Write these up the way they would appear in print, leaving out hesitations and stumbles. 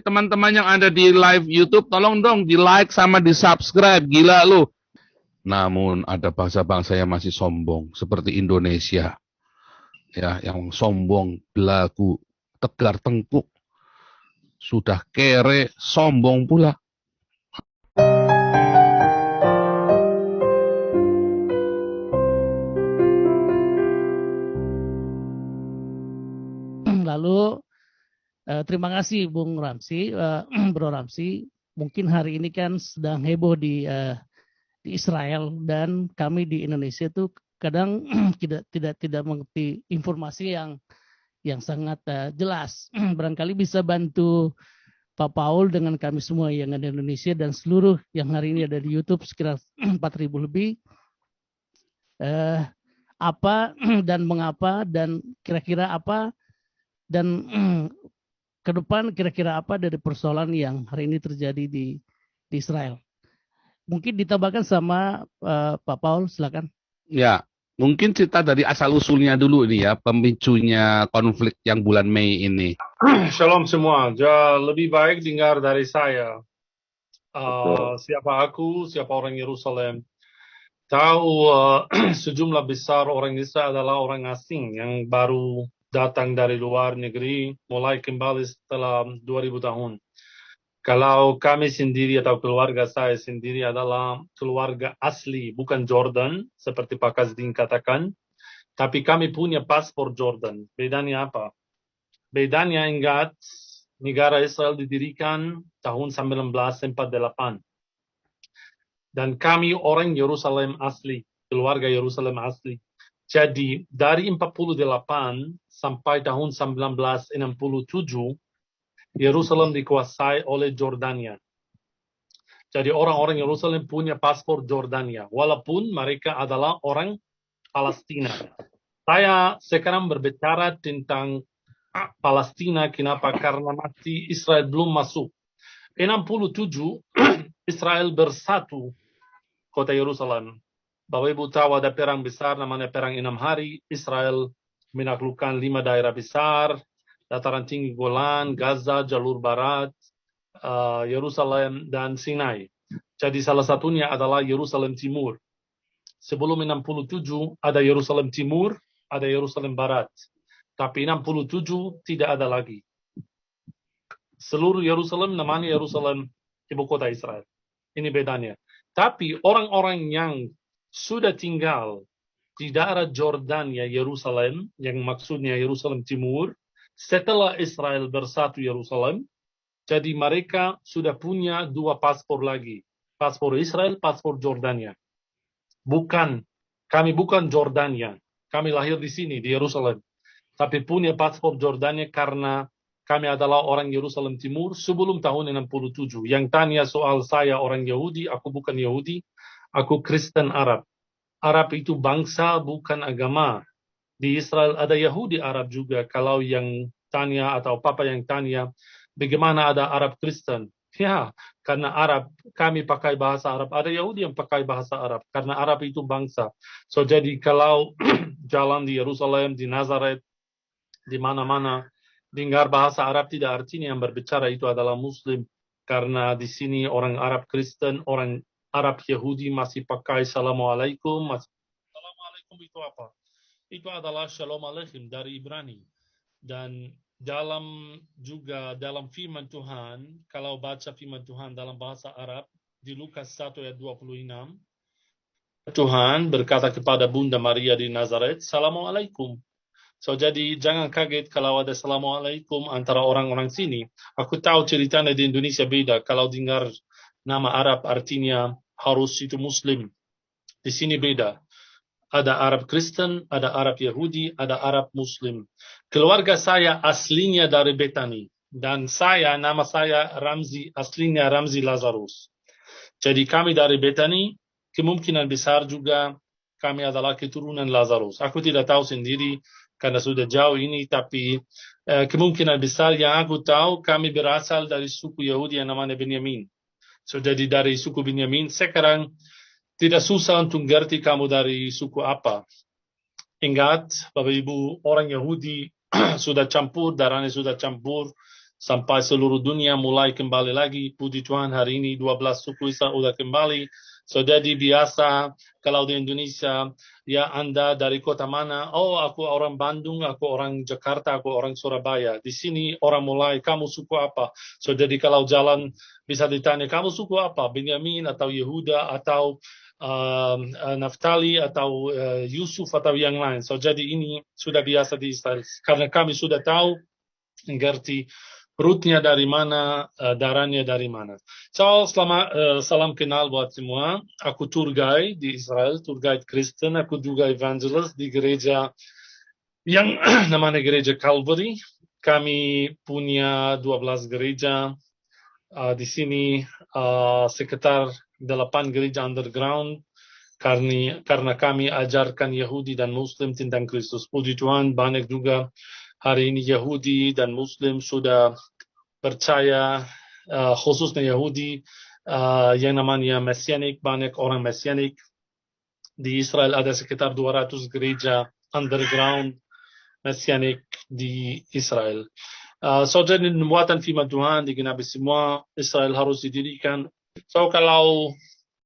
teman-teman yang ada di live YouTube, tolong dong di like sama di subscribe. Gila lu. Namun ada bangsa-bangsa yang masih sombong seperti Indonesia, ya, yang sombong, belagu, tegar tengkuk, sudah kere, sombong pula. Lalu terima kasih Bung Ramsi, Bro Ramsi. Mungkin hari ini kan sedang heboh di Israel, dan kami di Indonesia tuh kadang tidak mengerti informasi yang sangat jelas. Barangkali bisa bantu Pak Paul dengan kami semua yang ada di Indonesia dan seluruh yang hari ini ada di YouTube sekitar 4.000 lebih. Apa dan mengapa dan kira-kira apa dan ke depan kira-kira apa dari persoalan yang hari ini terjadi di Israel. Mungkin ditambahkan sama Pak Paul, silakan. Ya, mungkin cerita dari asal-usulnya dulu ini ya, pemicunya konflik yang bulan Mei ini. Shalom semua, lebih baik dengar dari saya. Siapa aku, siapa orang Yerusalem. Tahu sejumlah besar orang Israel adalah orang asing yang baru datang dari luar negeri, mulai kembali setelah 2000 tahun. Kalau kami sendiri atau keluarga saya sendiri adalah keluarga asli, bukan Jordan, seperti Pak Kasdin katakan, tapi kami punya paspor Jordan. Bedanya apa? Bedanya ingat, negara Israel didirikan tahun 1948. Dan kami orang Yerusalem asli, keluarga Yerusalem asli. Jadi dari 48 sampai tahun 1967, Yerusalem dikuasai oleh Jordania. Jadi orang-orang Yerusalem punya paspor Jordania, walaupun mereka adalah orang Palestina. Saya sekarang berbicara tentang Palestina, kenapa? Karena masih Israel belum masuk. 67 Israel bersatu kota Yerusalem. Bapak Ibu tahu ada perang besar namanya perang 6 hari. Israel menaklukkan 5 daerah besar, dataran tinggi Golan, Gaza, Jalur Barat, Yerusalem, dan Sinai. Jadi salah satunya adalah Yerusalem Timur. Sebelum 67 ada Yerusalem Timur, ada Yerusalem Barat. Tapi 67 tidak ada lagi. Seluruh Yerusalem namanya Yerusalem ibu kota Israel. Ini bedanya. Tapi orang-orang yang sudah tinggal di daerah Jordania, Yerusalem, yang maksudnya Yerusalem Timur, setelah Israel bersatu Yerusalem, jadi mereka sudah punya 2 paspor lagi. Paspor Israel, paspor Jordania. Kami bukan Jordania. Kami lahir di sini, di Yerusalem. Tapi punya paspor Jordania karena kami adalah orang Yerusalem Timur sebelum tahun 67. Yang tanya soal saya orang Yahudi, aku bukan Yahudi, aku Kristen Arab. Arab itu bangsa, bukan agama. Di Israel ada Yahudi Arab juga. Kalau yang tanya atau papa yang tanya, bagaimana ada Arab Kristen? Ya, karena Arab, kami pakai bahasa Arab. Ada Yahudi yang pakai bahasa Arab. Karena Arab itu bangsa. So, jadi kalau jalan di Yerusalem, di Nazaret, di mana-mana, dengar bahasa Arab tidak artinya yang berbicara itu adalah Muslim. Karena di sini orang Arab Kristen, orang Arab Yahudi masih pakai Assalamualaikum. Assalamualaikum itu apa? Itu adalah Shalom Aleichem dari Ibrani. Dan dalam firman Tuhan, kalau baca firman Tuhan dalam bahasa Arab, di Lukas 1 ayat 26, Tuhan berkata kepada Bunda Maria di Nazaret, Assalamualaikum. So, jadi jangan kaget kalau ada Assalamualaikum antara orang-orang sini. Aku tahu ceritanya di Indonesia beda. Kalau dengar nama Arab artinya harus itu Muslim. Di sini beda. Ada Arab Kristen, ada Arab Yahudi, ada Arab Muslim. Keluarga saya aslinya dari Betani. Dan nama saya Ramzi, aslinya Ramzi Lazarus. Jadi kami dari Betani, kemungkinan besar juga kami adalah keturunan Lazarus. Aku tidak tahu sendiri, karena sudah jauh ini, tapi kemungkinan besar yang aku tahu kami berasal dari suku Yahudi yang namanya Benyamin. So, jadi dari suku Benyamin, sekarang tidak susah untuk ngerti kamu dari suku apa. Ingat, Bapak Ibu, orang Yahudi sudah campur, darahnya sudah campur sampai seluruh dunia mulai kembali lagi. Puji Tuhan, hari ini 12 suku Israel udah kembali. So, jadi biasa kalau di Indonesia, ya Anda dari kota mana? Oh, aku orang Bandung, aku orang Jakarta, aku orang Surabaya. Di sini orang mulai, kamu suku apa? So, jadi kalau jalan bisa ditanya, kamu suku apa? Benyamin atau Yehuda atau Naftali atau Yusuf atau yang lain. So, jadi ini sudah biasa di Israel. Karena kami sudah tahu, ngerti rootnya dari mana, darahnya dari mana. So, salam kenal buat semua. Aku tour guide di Israel, tour guide Kristen. Aku juga evangelist di gereja yang namanya gereja Calvary. Kami punya 12 gereja. Di sini sekitar 8 gereja underground. Karena kami ajarkan Yahudi dan Muslim tentang Kristus. Puji Tuhan, banyak juga hari ini Yahudi dan Muslim sudah percaya, khususnya Yahudi yang namanya Mesianik, banyak orang Mesianik. Di Israel ada sekitar 200 gereja underground Mesianik di Israel. So, jadi muatan firman Tuhan digenapi semua, Israel harus didirikan. So, kalau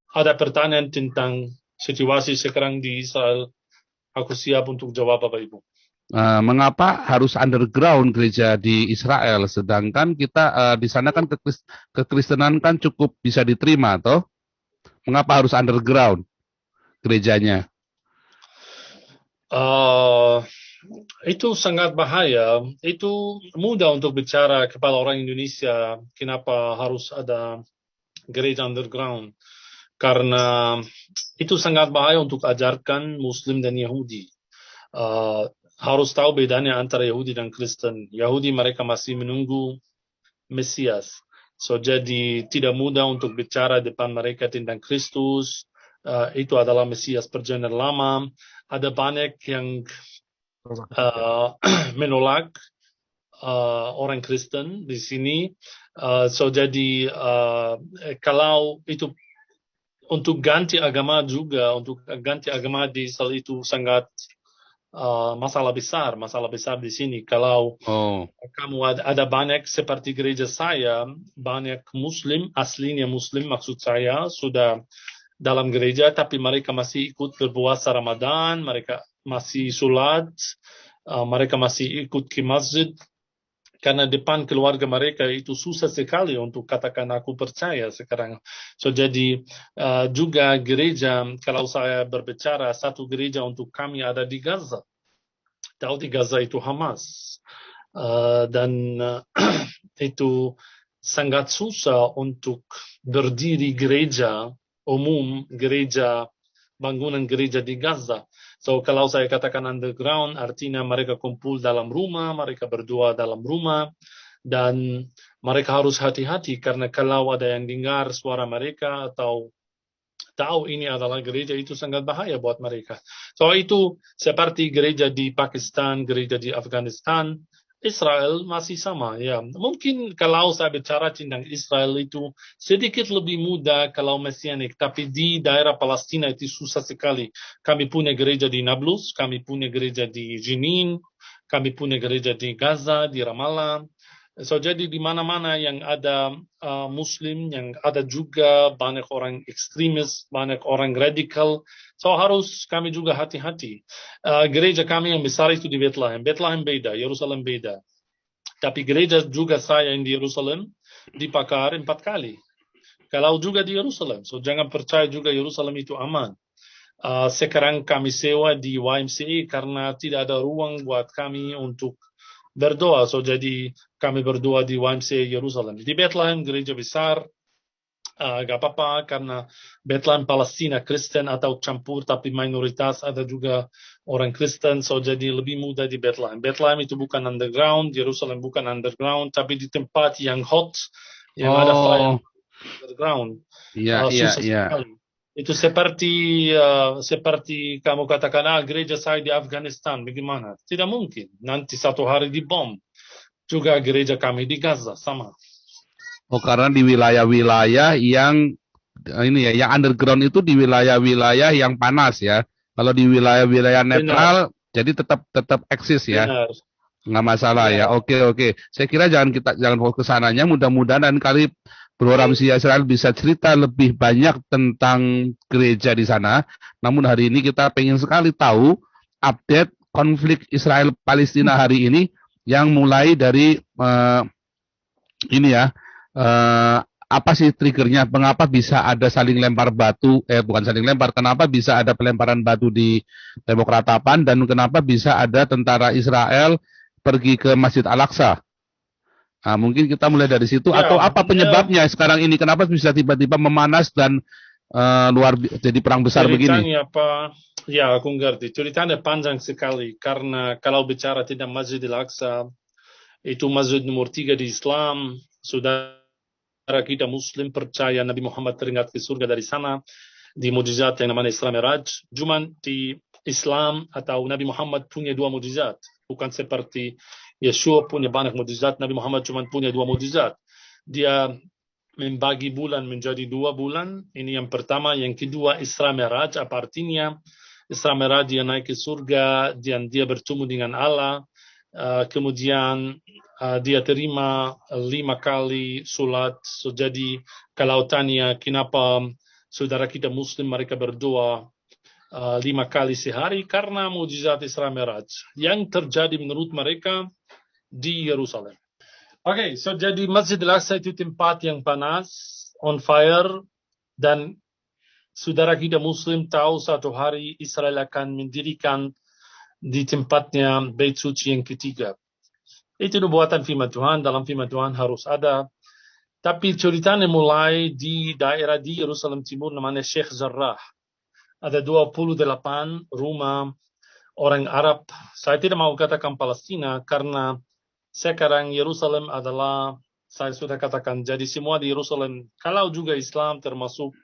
ada pertanyaan tentang situasi sekarang di Israel, aku siap untuk jawab Bapak Ibu. Mengapa harus underground gereja di Israel, sedangkan kita di sana kan kekristenan kan cukup bisa diterima, toh? Mengapa harus underground gerejanya? Itu sangat bahaya. Itu mudah untuk bicara kepada orang Indonesia. Kenapa harus ada gereja underground? Karena itu sangat bahaya untuk ajarkan Muslim dan Yahudi. Harus tahu bedanya antara Yahudi dan Kristen. Yahudi mereka masih menunggu Mesias. So, jadi tidak mudah untuk bicara depan mereka tentang Kristus. Itu adalah Mesias perjanjian lama. Ada banyak yang menolak orang Kristen di sini. So, jadi kalau itu untuk ganti agama juga, untuk ganti agama di Israel itu sangat masalah besar di sini. Kalau kamu ada banyak seperti gereja saya, banyak Muslim, aslinya Muslim maksud saya, sudah dalam gereja, tapi mereka masih ikut berpuasa Ramadan, mereka masih sholat, mereka masih ikut ke masjid, karena depan keluarga mereka itu susah sekali untuk katakan aku percaya sekarang. So, jadi juga gereja, kalau saya berbicara, satu gereja untuk kami ada di Gaza. Tahu di Gaza itu Hamas. Dan itu sangat susah untuk berdiri gereja umum, bangunan gereja di Gaza. So, kalau saya katakan underground, artinya mereka kumpul dalam rumah, mereka berdoa dalam rumah, dan mereka harus hati-hati, karena kalau ada yang dengar suara mereka, atau tahu ini adalah gereja, itu sangat bahaya buat mereka. So, itu seperti gereja di Pakistan, gereja di Afghanistan, Israel masih sama. Ya, mungkin kalau saya bicara tentang Israel itu sedikit lebih mudah kalau Mesianik, tapi di daerah Palestina itu susah sekali. Kami punya gereja di Nablus, kami punya gereja di Jenin, kami punya gereja di Gaza, di Ramallah. So, jadi di mana-mana yang ada Muslim, yang ada juga banyak orang ekstremis, banyak orang radikal. So, harus kami juga hati-hati. Gereja kami yang besar itu di Bethlehem. Bethlehem beda, Yerusalem beda. Tapi gereja juga saya yang di Yerusalem dibakar 4 kali. Kalau juga di Yerusalem. So, jangan percaya juga Yerusalem itu aman. Sekarang kami sewa di YMCA karena tidak ada ruang buat kami untuk berdoa. So, jadi kami berdoa di YMCA Yerusalem. Di Bethlehem gereja besar, gak apa-apa karena Bethlehem Palestina Kristen atau campur, tapi mayoritas ada juga orang Kristen. So, jadi lebih mudah di Bethlehem. Bethlehem itu bukan underground, Yerusalem bukan underground, tapi di tempat yang hot, yang ada fire underground. Susah sekali. Itu seperti kamu katakan, gereja saya di Afghanistan, bagaimana? Tidak mungkin. Nanti satu hari dibom. Juga gereja kami di Gaza, sama. Oh, karena di wilayah-wilayah yang ini ya, yang underground itu di wilayah-wilayah yang panas ya. Kalau di wilayah-wilayah netral, jadi tetap eksis ya. Benar. Nggak masalah ya. Oke, oke. Saya kira jangan fokus ke sananya. Mudah-mudahan dan kali Bro Ramzi Israel bisa cerita lebih banyak tentang gereja di sana. Namun hari ini kita pengen sekali tahu update konflik Israel Palestina hari ini yang mulai dari ini ya. Apa sih triggernya? Mengapa bisa ada saling lempar batu? Bukan saling lempar. Kenapa bisa ada pelemparan batu di tembok ratapan dan kenapa bisa ada tentara Israel pergi ke Masjid Al-Aqsa? Nah, mungkin kita mulai dari situ atau apa penyebabnya sekarang ini? Kenapa bisa tiba-tiba memanas dan jadi perang besar begini? Ceritanya apa? Ya, aku ngerti. Ceritanya panjang sekali karena kalau bicara tentang Masjid Al-Aqsa, itu masjid nomor 3 di Islam. Saudara kita Muslim percaya Nabi Muhammad teringat ke surga dari sana di mujizat yang namanya Isra Miraj. Cuman di Islam atau Nabi Muhammad punya 2 mujizat, bukan seperti Yeshua punya banyak mujizat. Nabi Muhammad cuma punya 2 mujizat. Dia membagi bulan menjadi 2 bulan. Ini yang pertama. Yang kedua Isra Miraj. Apa artinya? Isra Miraj dia naik ke surga dan dia bertemu dengan Allah. Kemudian dia terima 5 kali salat. So, jadi kalau tanya kenapa saudara kita Muslim mereka berdoa 5 kali sehari, karena mujizat Isra Miraj yang terjadi menurut mereka di Yerusalem. Oke, so jadi Masjid Al-Aqsa itu tempat yang panas, on fire, dan saudara kita Muslim tahu satu hari Israel akan mendirikan di tempatnya Bait Suci yang ketiga. Itu nubuatan firman Tuhan, dalam firman Tuhan harus ada. Tapi ceritanya mulai di daerah di Yerusalem Timur namanya Sheikh Jarrah. Ada 28 rumah orang Arab. Saya tidak mau katakan Palestina karena sekarang Yerusalem adalah, saya sudah katakan, jadi semua di Yerusalem, kalau juga Islam termasuk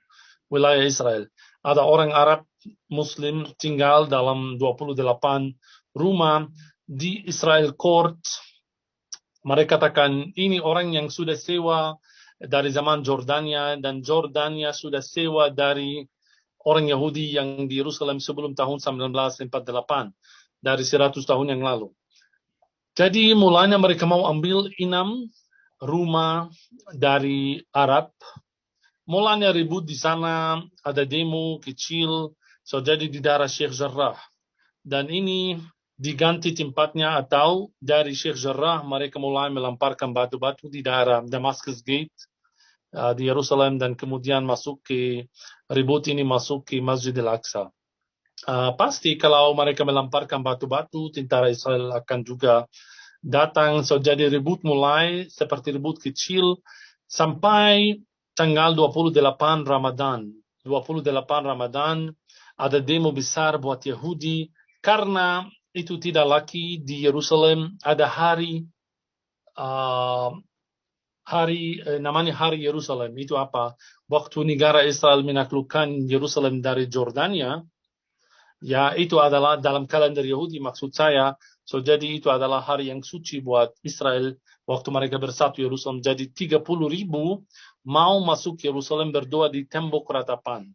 wilayah Israel. Ada orang Arab Muslim tinggal dalam 28 rumah di Israel Court. Mereka katakan ini orang yang sudah sewa dari zaman Jordania, dan Jordania sudah sewa dari orang Yahudi yang di Yerusalem sebelum tahun 1948, dari 100 tahun yang lalu. Jadi mulanya mereka mau ambil 6 rumah dari Arab. Mulanya ribut di sana, ada demo kecil, so jadi di daerah Sheikh Jarrah. Dan ini diganti tempatnya, atau dari Sheikh Jarrah mereka mulai melemparkan batu-batu di daerah Damascus Gate di Yerusalem, dan kemudian masuk ke ribut ini masuk ke Masjid Al-Aqsa. Pasti kalau mereka melemparkan batu-batu, tentara Israel akan juga datang. So jadi ribut mulai seperti ribut kecil sampai tanggal 28 Ramadan. 28 Ramadan ada demo besar buat Yahudi karena itu tidak lagi di Yerusalem. Ada namanya hari Yerusalem. Itu apa? Waktu negara Israel menaklukkan Yerusalem dari Jordania, ya itu adalah dalam kalender Yahudi maksud saya. So jadi itu adalah hari yang suci buat Israel waktu mereka bersatu Yerusalem. Jadi 30.000 mau masuk Yerusalem berdoa di tembok ratapan.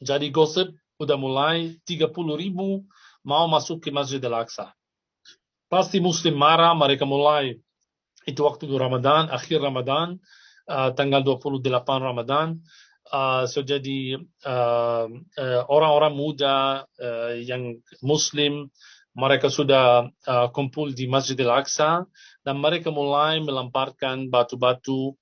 Jadi gosip udah mulai, 30.000 mau masuk ke Masjid Al-Aqsa. Pasti Muslim marah, mereka mulai itu waktu Ramadan, akhir Ramadan, tanggal 28 Ramadan. So jadi orang-orang muda yang Muslim mereka sudah kumpul di Masjid Al-Aqsa dan mereka mulai melemparkan batu-batu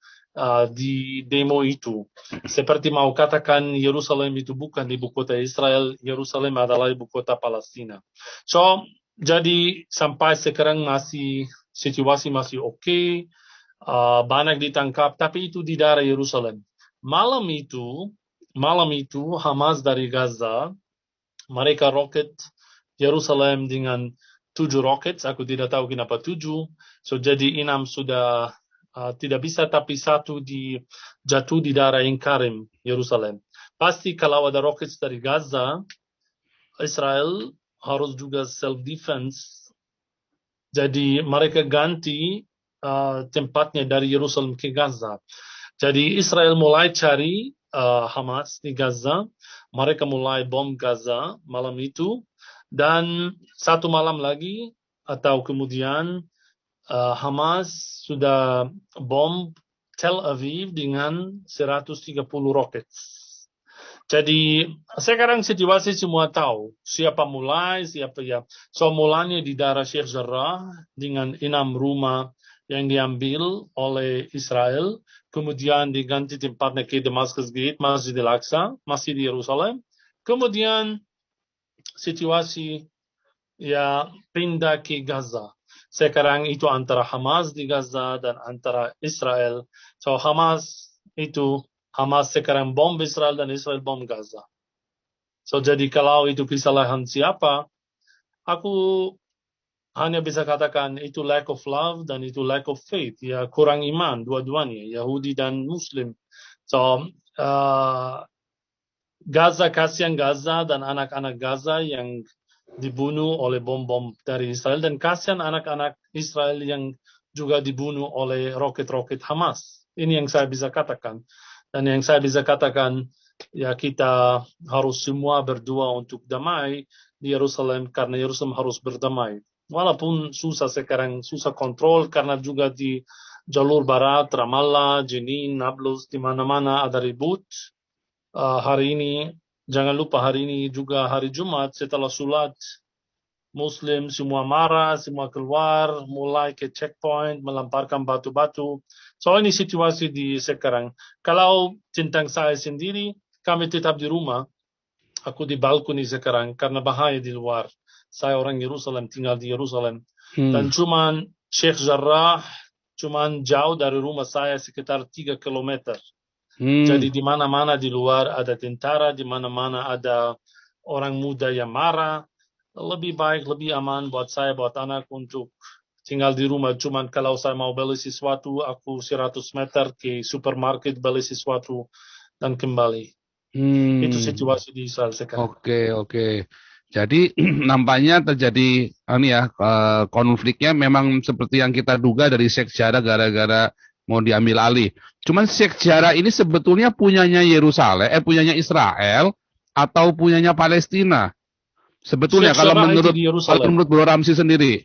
di demo itu. Seperti mau katakan Yerusalem itu bukan ibu kota Israel, Yerusalem adalah ibu kota Palestina. So jadi sampai sekarang situasi masih oke, banyak ditangkap, tapi itu di daerah Yerusalem. Malam itu Hamas dari Gaza, mereka roket Yerusalem dengan 7 roket. Aku tidak tahu kenapa 7. So jadi 6 sudah tidak bisa, tapi 1 jatuh di daerah Inkarim, Yerusalem. Pasti kalau ada roket dari Gaza, Israel harus juga self-defense. Jadi mereka ganti tempatnya dari Yerusalem ke Gaza. Jadi Israel mulai cari Hamas di Gaza. Mereka mulai bom Gaza malam itu. Dan satu malam lagi atau kemudian Hamas sudah bom Tel Aviv dengan 130 roket. Jadi sekarang situasi semua tahu siapa mulai, siapa ya. So mulanya di daerah Sheikh Jarrah dengan 6 rumah yang diambil oleh Israel, kemudian diganti tempatnya ke Damascus Gate, Masjid Al-Aqsa, masih di Yerusalem. Kemudian situasi ya pindah ke Gaza. Sekarang itu antara Hamas di Gaza dan antara Israel. So Hamas sekarang bom Israel dan Israel bom Gaza. So jadi kalau itu kesalahan siapa, aku hanya bisa katakan itu lack of love dan itu lack of faith. Ya kurang iman dua-duanya, Yahudi dan Muslim. So Gaza, kasihan Gaza dan anak-anak Gaza yang dibunuh oleh bom-bom dari Israel, dan kasihan anak-anak Israel yang juga dibunuh oleh roket-roket Hamas. Ini yang saya bisa katakan. Dan yang saya bisa katakan, ya kita harus semua berdoa untuk damai di Yerusalem, karena Yerusalem harus berdamai. Walaupun susah sekarang, susah kontrol, karena juga di jalur barat, Ramallah, Jenin, Nablus, di mana-mana ada ribut. Hari ini, jangan lupa hari ini juga hari Jumat, setelah sholat, Muslim semua marah, semua keluar, mulai ke checkpoint, melemparkan batu-batu. So ini situasi di sekarang. Kalau tentang saya sendiri, kami tetap di rumah. Aku di balkoni sekarang karena bahaya di luar. Saya orang Yerusalem, tinggal di Yerusalem. Dan cuman Sheikh Jarrah, cuman jauh dari rumah saya sekitar 3 kilometer. Jadi di mana-mana di luar ada tentara, di mana-mana ada orang muda yang marah. Lebih baik, lebih aman buat saya, buat anak untuk tinggal di rumah. Cuman kalau saya mau beli sesuatu, aku 100 meter ke supermarket beli sesuatu dan kembali. Itu situasi di Israel sekarang. Oke. Jadi nampaknya terjadi konfliknya memang seperti yang kita duga dari Sheikh Jarrah gara-gara mau diambil alih. Cuman Sheikh Jarrah ini sebetulnya punyanya Yerusalem, punyanya Israel atau punyanya Palestina? Sebetulnya kalau menurut Bro Ramsi sendiri.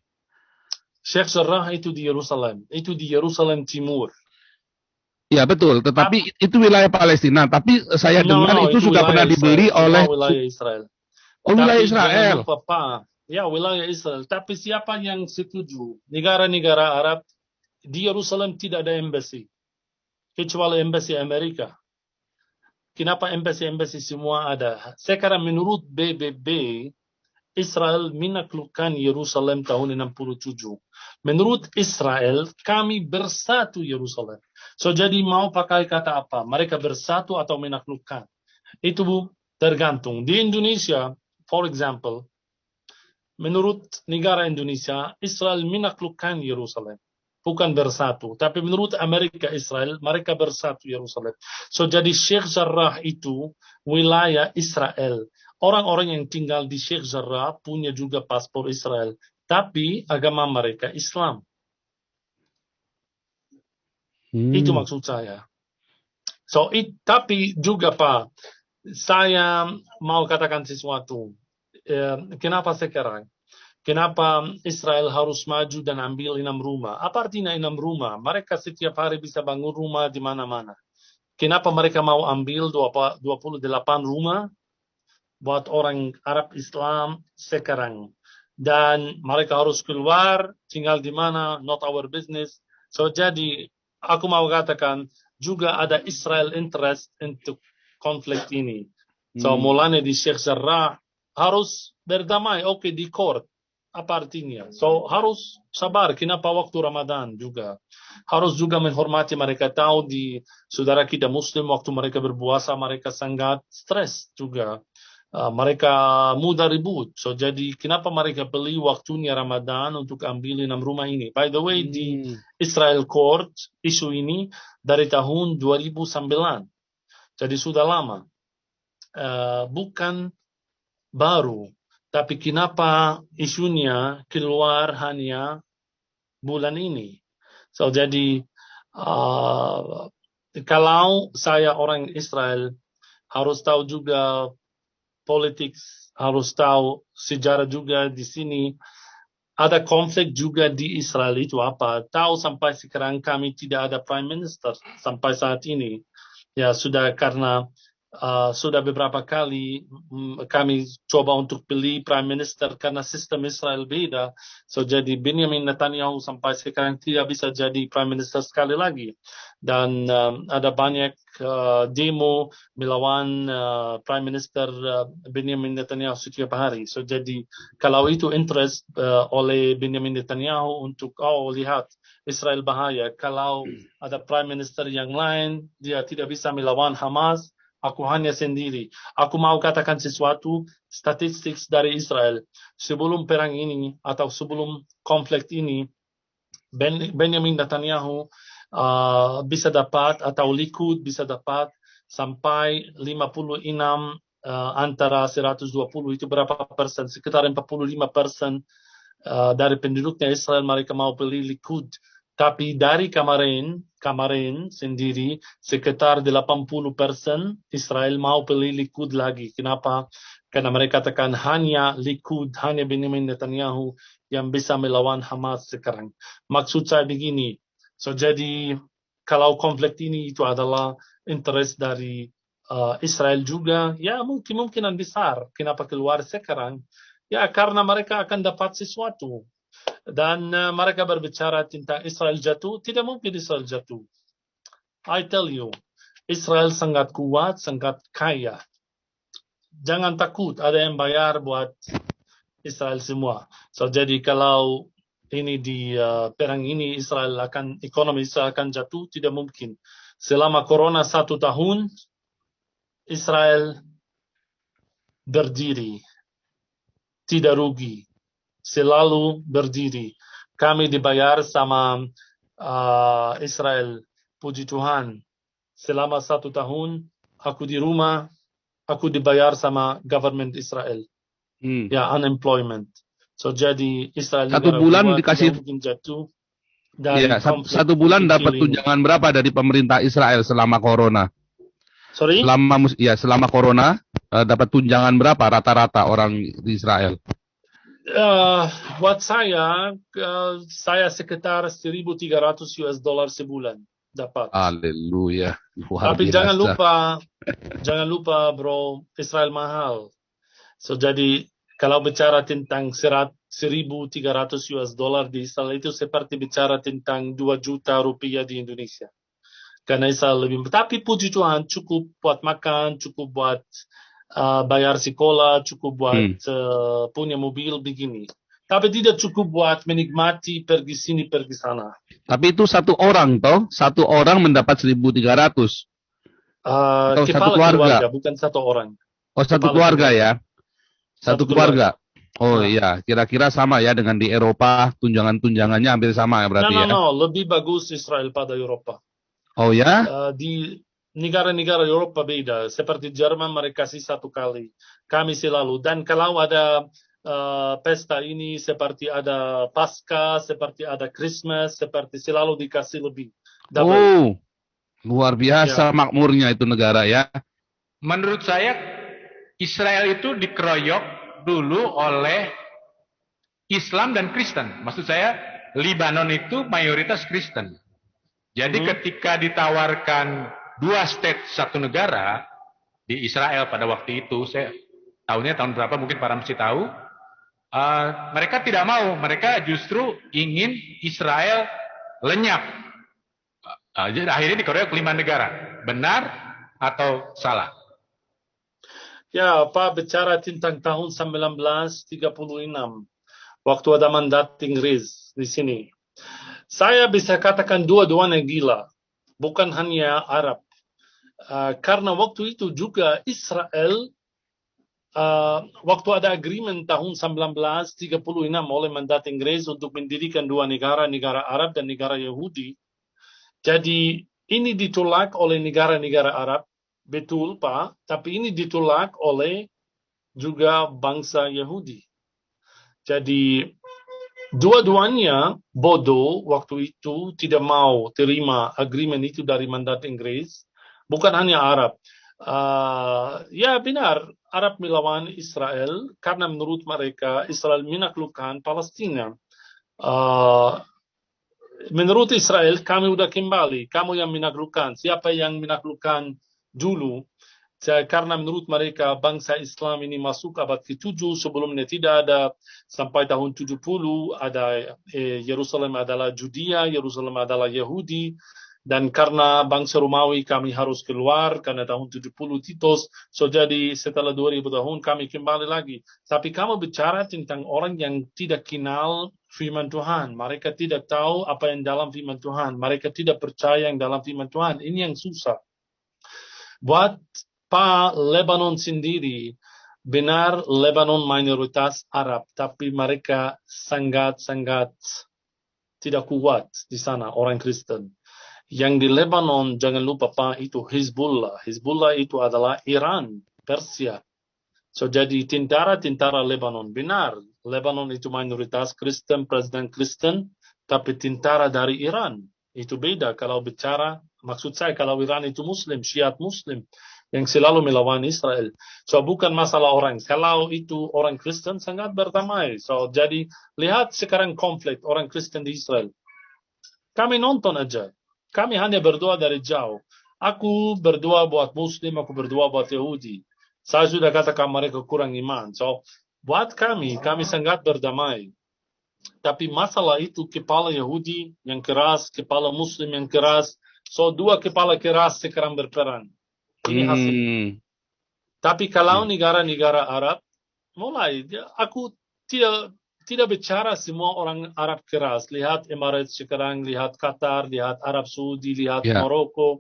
Sheikh Jarrah itu di Yerusalem. Itu di Yerusalem Timur. Ya betul, tetapi itu wilayah Palestina. Tapi saya dengar itu sudah pernah dibeli oleh wilayah Israel. Oh, wilayah Israel. Jangan lupa, Pak. Ya, wilayah Israel. Tapi siapa yang setuju? Negara-negara Arab di Yerusalem tidak ada embassy, kecuali embassy Amerika. Kenapa embassy semua ada? Sekarang menurut BBB, Israel menaklukkan Yerusalem tahun 67. Menurut Israel, kami bersatu Yerusalem. So jadi mau pakai kata apa? Mereka bersatu atau menaklukkan? Itu tergantung. Di Indonesia, for example, menurut negara Indonesia, Israel menaklukkan Yerusalem. Bukan bersatu. Tapi menurut Amerika Israel, mereka bersatu Yerusalem. So jadi Sheikh Jarrah itu wilayah Israel. Orang-orang yang tinggal di Sheikh Jarrah punya juga paspor Israel. Tapi agama mereka Islam. Itu maksud saya. So, tapi juga Pak, saya mau katakan sesuatu. Kenapa sekarang? Kenapa Israel harus maju dan ambil 6 rumah? Apa artinya 6 rumah? Mereka setiap hari bisa bangun rumah di mana-mana. Kenapa mereka mau ambil 28 rumah buat orang Arab Islam sekarang? Dan mereka harus keluar, tinggal di mana, not our business. So, jadi, aku mau katakan, juga ada Israel interest untuk konflik ini. So, mulanya di Sheikh Jarrah harus berdamai, oke, di court. Apa artinya? So, harus sabar. Kenapa waktu Ramadan juga? Harus juga menghormati mereka. Tahu di saudara kita Muslim, waktu mereka berpuasa, mereka sangat stres juga. Mereka mudah ribut. So, jadi kenapa mereka beli waktunya Ramadan untuk ambil 6 rumah ini? By the way, di Israel Court, isu ini dari tahun 2009. Jadi sudah lama. Bukan baru. Tapi kenapa isunya keluar hanya bulan ini? So, jadi kalau saya orang Israel, harus tahu juga politik, harus tahu sejarah juga di sini. ada konflik juga di Israel itu apa? Tahu sampai sekarang kami tidak ada prime minister sampai saat ini. Ya sudah karena sudah beberapa kali kami coba untuk pilih prime minister karena sistem Israel beda. So jadi Benjamin Netanyahu sampai sekarang tidak bisa jadi prime minister sekali lagi. Dan ada banyak demo melawan prime minister Benjamin Netanyahu setiap hari. So jadi kalau itu interest oleh Benjamin Netanyahu untuk lihat Israel bahaya, kalau ada prime minister yang lain dia tidak bisa melawan Hamas, aku hanya sendiri. Aku mau katakan sesuatu, statistik dari Israel sebelum perang ini atau sebelum konflik ini, Benjamin Netanyahu bisa dapat atau Likud bisa dapat sampai 56 antara 120 itu berapa persen? Sekitar 45% dari penduduknya Israel mereka mau pilih Likud. Tapi dari kemarin sendiri sekitar 80% Israel mau pilih Likud lagi. Kenapa? Karena mereka katakan hanya Likud, hanya Benjamin Netanyahu yang bisa melawan Hamas sekarang. Maksud saya begini, so jadi kalau konflik ini itu adalah interest dari Israel juga, ya mungkinan besar. Kenapa keluar sekarang? Ya karena mereka akan dapat sesuatu. Dan mereka berbicara tentang Israel jatuh, tidak mungkin Israel jatuh. I tell you, Israel sangat kuat, sangat kaya. Jangan takut, ada yang bayar buat Israel semua. So jadi kalau ini di perang ini ekonomi Israel akan jatuh, tidak mungkin. Selama corona 1 tahun, Israel berdiri, tidak rugi, selalu berdiri. Kami dibayar sama Israel, puji Tuhan. Selama 1 tahun, aku di rumah, aku dibayar sama government Israel. Ya, unemployment. So jadi Israel 1 bulan kuat, dikasih, tidak mungkin jatuh dari ya, konflik 1 bulan kecil dapat ini. tunjangan berapa dari pemerintah Israel selama corona? Sorry? Selama corona dapat tunjangan berapa rata-rata orang di Israel? Buat saya sekitar 1.300 US dollar sebulan dapat. Haleluya, luar Tapi biasa. jangan lupa bro, Israel mahal. So jadi kalau bicara tentang 1.300 US dollar di Israel itu seperti bicara tentang 2 juta rupiah di Indonesia. Karena Israel lebih, tapi puji Tuhan cukup buat makan, cukup buat bayar sekolah, cukup buat punya mobil begini. Tapi tidak cukup buat menikmati pergi sini pergi sana. Tapi itu 1 orang toh, 1 orang mendapat 1.300. Atau 1 Kepala keluarga, bukan 1 orang. Oh, 1 Kepala keluarga ya. 1 keluarga. Oh Nah. iya, kira-kira sama ya dengan di Eropa, tunjangan-tunjangannya hampir sama ya berarti ya. Lebih bagus Israel pada Eropa. Oh ya? Di negara-negara Eropa beda. Seperti Jerman mereka kasih 1 kali. Kami selalu. Dan kalau ada pesta ini, seperti ada Paskah, seperti ada Christmas, seperti selalu dikasih lebih. Double. Oh, luar biasa makmurnya itu negara ya. Menurut saya Israel itu dikeroyok dulu oleh Islam dan Kristen. Maksud saya Lebanon itu mayoritas Kristen. Jadi ketika ditawarkan 2 state 1 negara di Israel pada waktu itu, saya tahunnya tahun berapa mungkin para mesti tahu, mereka tidak mau. Mereka justru ingin Israel lenyap. Jadi akhirnya dikeroyok 5 negara. Benar atau salah? Ya, Pak bicara tentang tahun 1936, waktu ada mandat Inggris di sini. Saya bisa katakan dua-duanya gila, bukan hanya Arab. Karena waktu itu juga Israel, waktu ada agreement tahun 1936 oleh mandat Inggris untuk mendirikan 2 negara, negara Arab dan negara Yahudi. Jadi ini ditolak oleh negara-negara Arab. Betul Pak, tapi ini ditolak oleh juga bangsa Yahudi. Jadi dua-duanya bodoh waktu itu, tidak mau terima agreement itu dari mandat Inggris. Bukan hanya Arab. Ya benar, Arab melawan Israel karena menurut mereka Israel menaklukkan Palestina. Menurut Israel, kami udah kembali. Kamu yang menaklukkan. Siapa yang menaklukkan dulu? Karena menurut mereka bangsa Islam ini masuk abad ke-7, sebelumnya tidak ada. Sampai tahun 70 ada Yerusalem adalah Judea, Yerusalem adalah Yahudi. Dan karena bangsa Romawi kami harus keluar karena tahun 70 Titus. So jadi setelah 2000 tahun kami kembali lagi. Tapi kamu bicara tentang orang yang tidak kenal firman Tuhan. Mereka tidak tahu apa yang dalam firman Tuhan. Mereka tidak percaya yang dalam firman Tuhan. Ini yang susah. Buat Pak Lebanon sendiri, benar Lebanon mayoritas Arab, tapi mereka sangat-sangat tidak kuat di sana, orang Kristen. Yang di Lebanon, jangan lupa Pak, itu Hizbullah. Hizbullah itu adalah Iran, Persia. So jadi tentara Lebanon, benar. Lebanon itu mayoritas Kristen, presiden Kristen, tapi tentara dari Iran. Itu beda kalau bicara, maksud saya kalau Iran itu Muslim, Syiat Muslim, yang selalu melawan Israel. So bukan masalah orang. Kalau itu orang Kristen sangat berdamai. So jadi lihat sekarang konflik orang Kristen di Israel. Kami nonton aja. Kami hanya berdoa dari jauh. Aku berdoa buat Muslim, aku berdoa buat Yahudi. Saya sudah katakan mereka kurang iman. So buat kami sangat berdamai. Tapi masalah itu kepala Yahudi yang keras, kepala Muslim yang keras. So dua kepala keras sekarang berperang. Ini hasil. Tapi kalau negara-negara Arab, mulai aku tidak bicara semua orang Arab keras. Lihat Emirates sekarang, lihat Qatar, lihat Arab Saudi, lihat Maroko,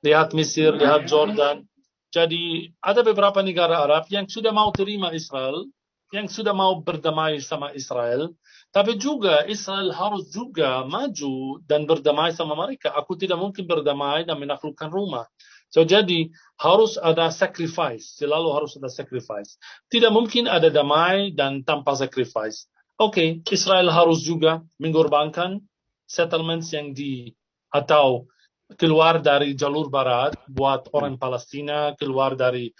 lihat Mesir, lihat Jordan. Jadi ada beberapa negara Arab yang sudah mau terima Israel, yang sudah mau berdamai sama Israel. Tapi juga Israel harus juga maju dan berdamai sama mereka. Aku tidak mungkin berdamai dan menaklukkan rumah. So jadi harus ada sacrifice, selalu harus ada sacrifice. Tidak mungkin ada damai dan tanpa sacrifice. Oke, Israel harus juga mengorbankan settlements yang atau keluar dari jalur barat buat orang Palestina, keluar dari.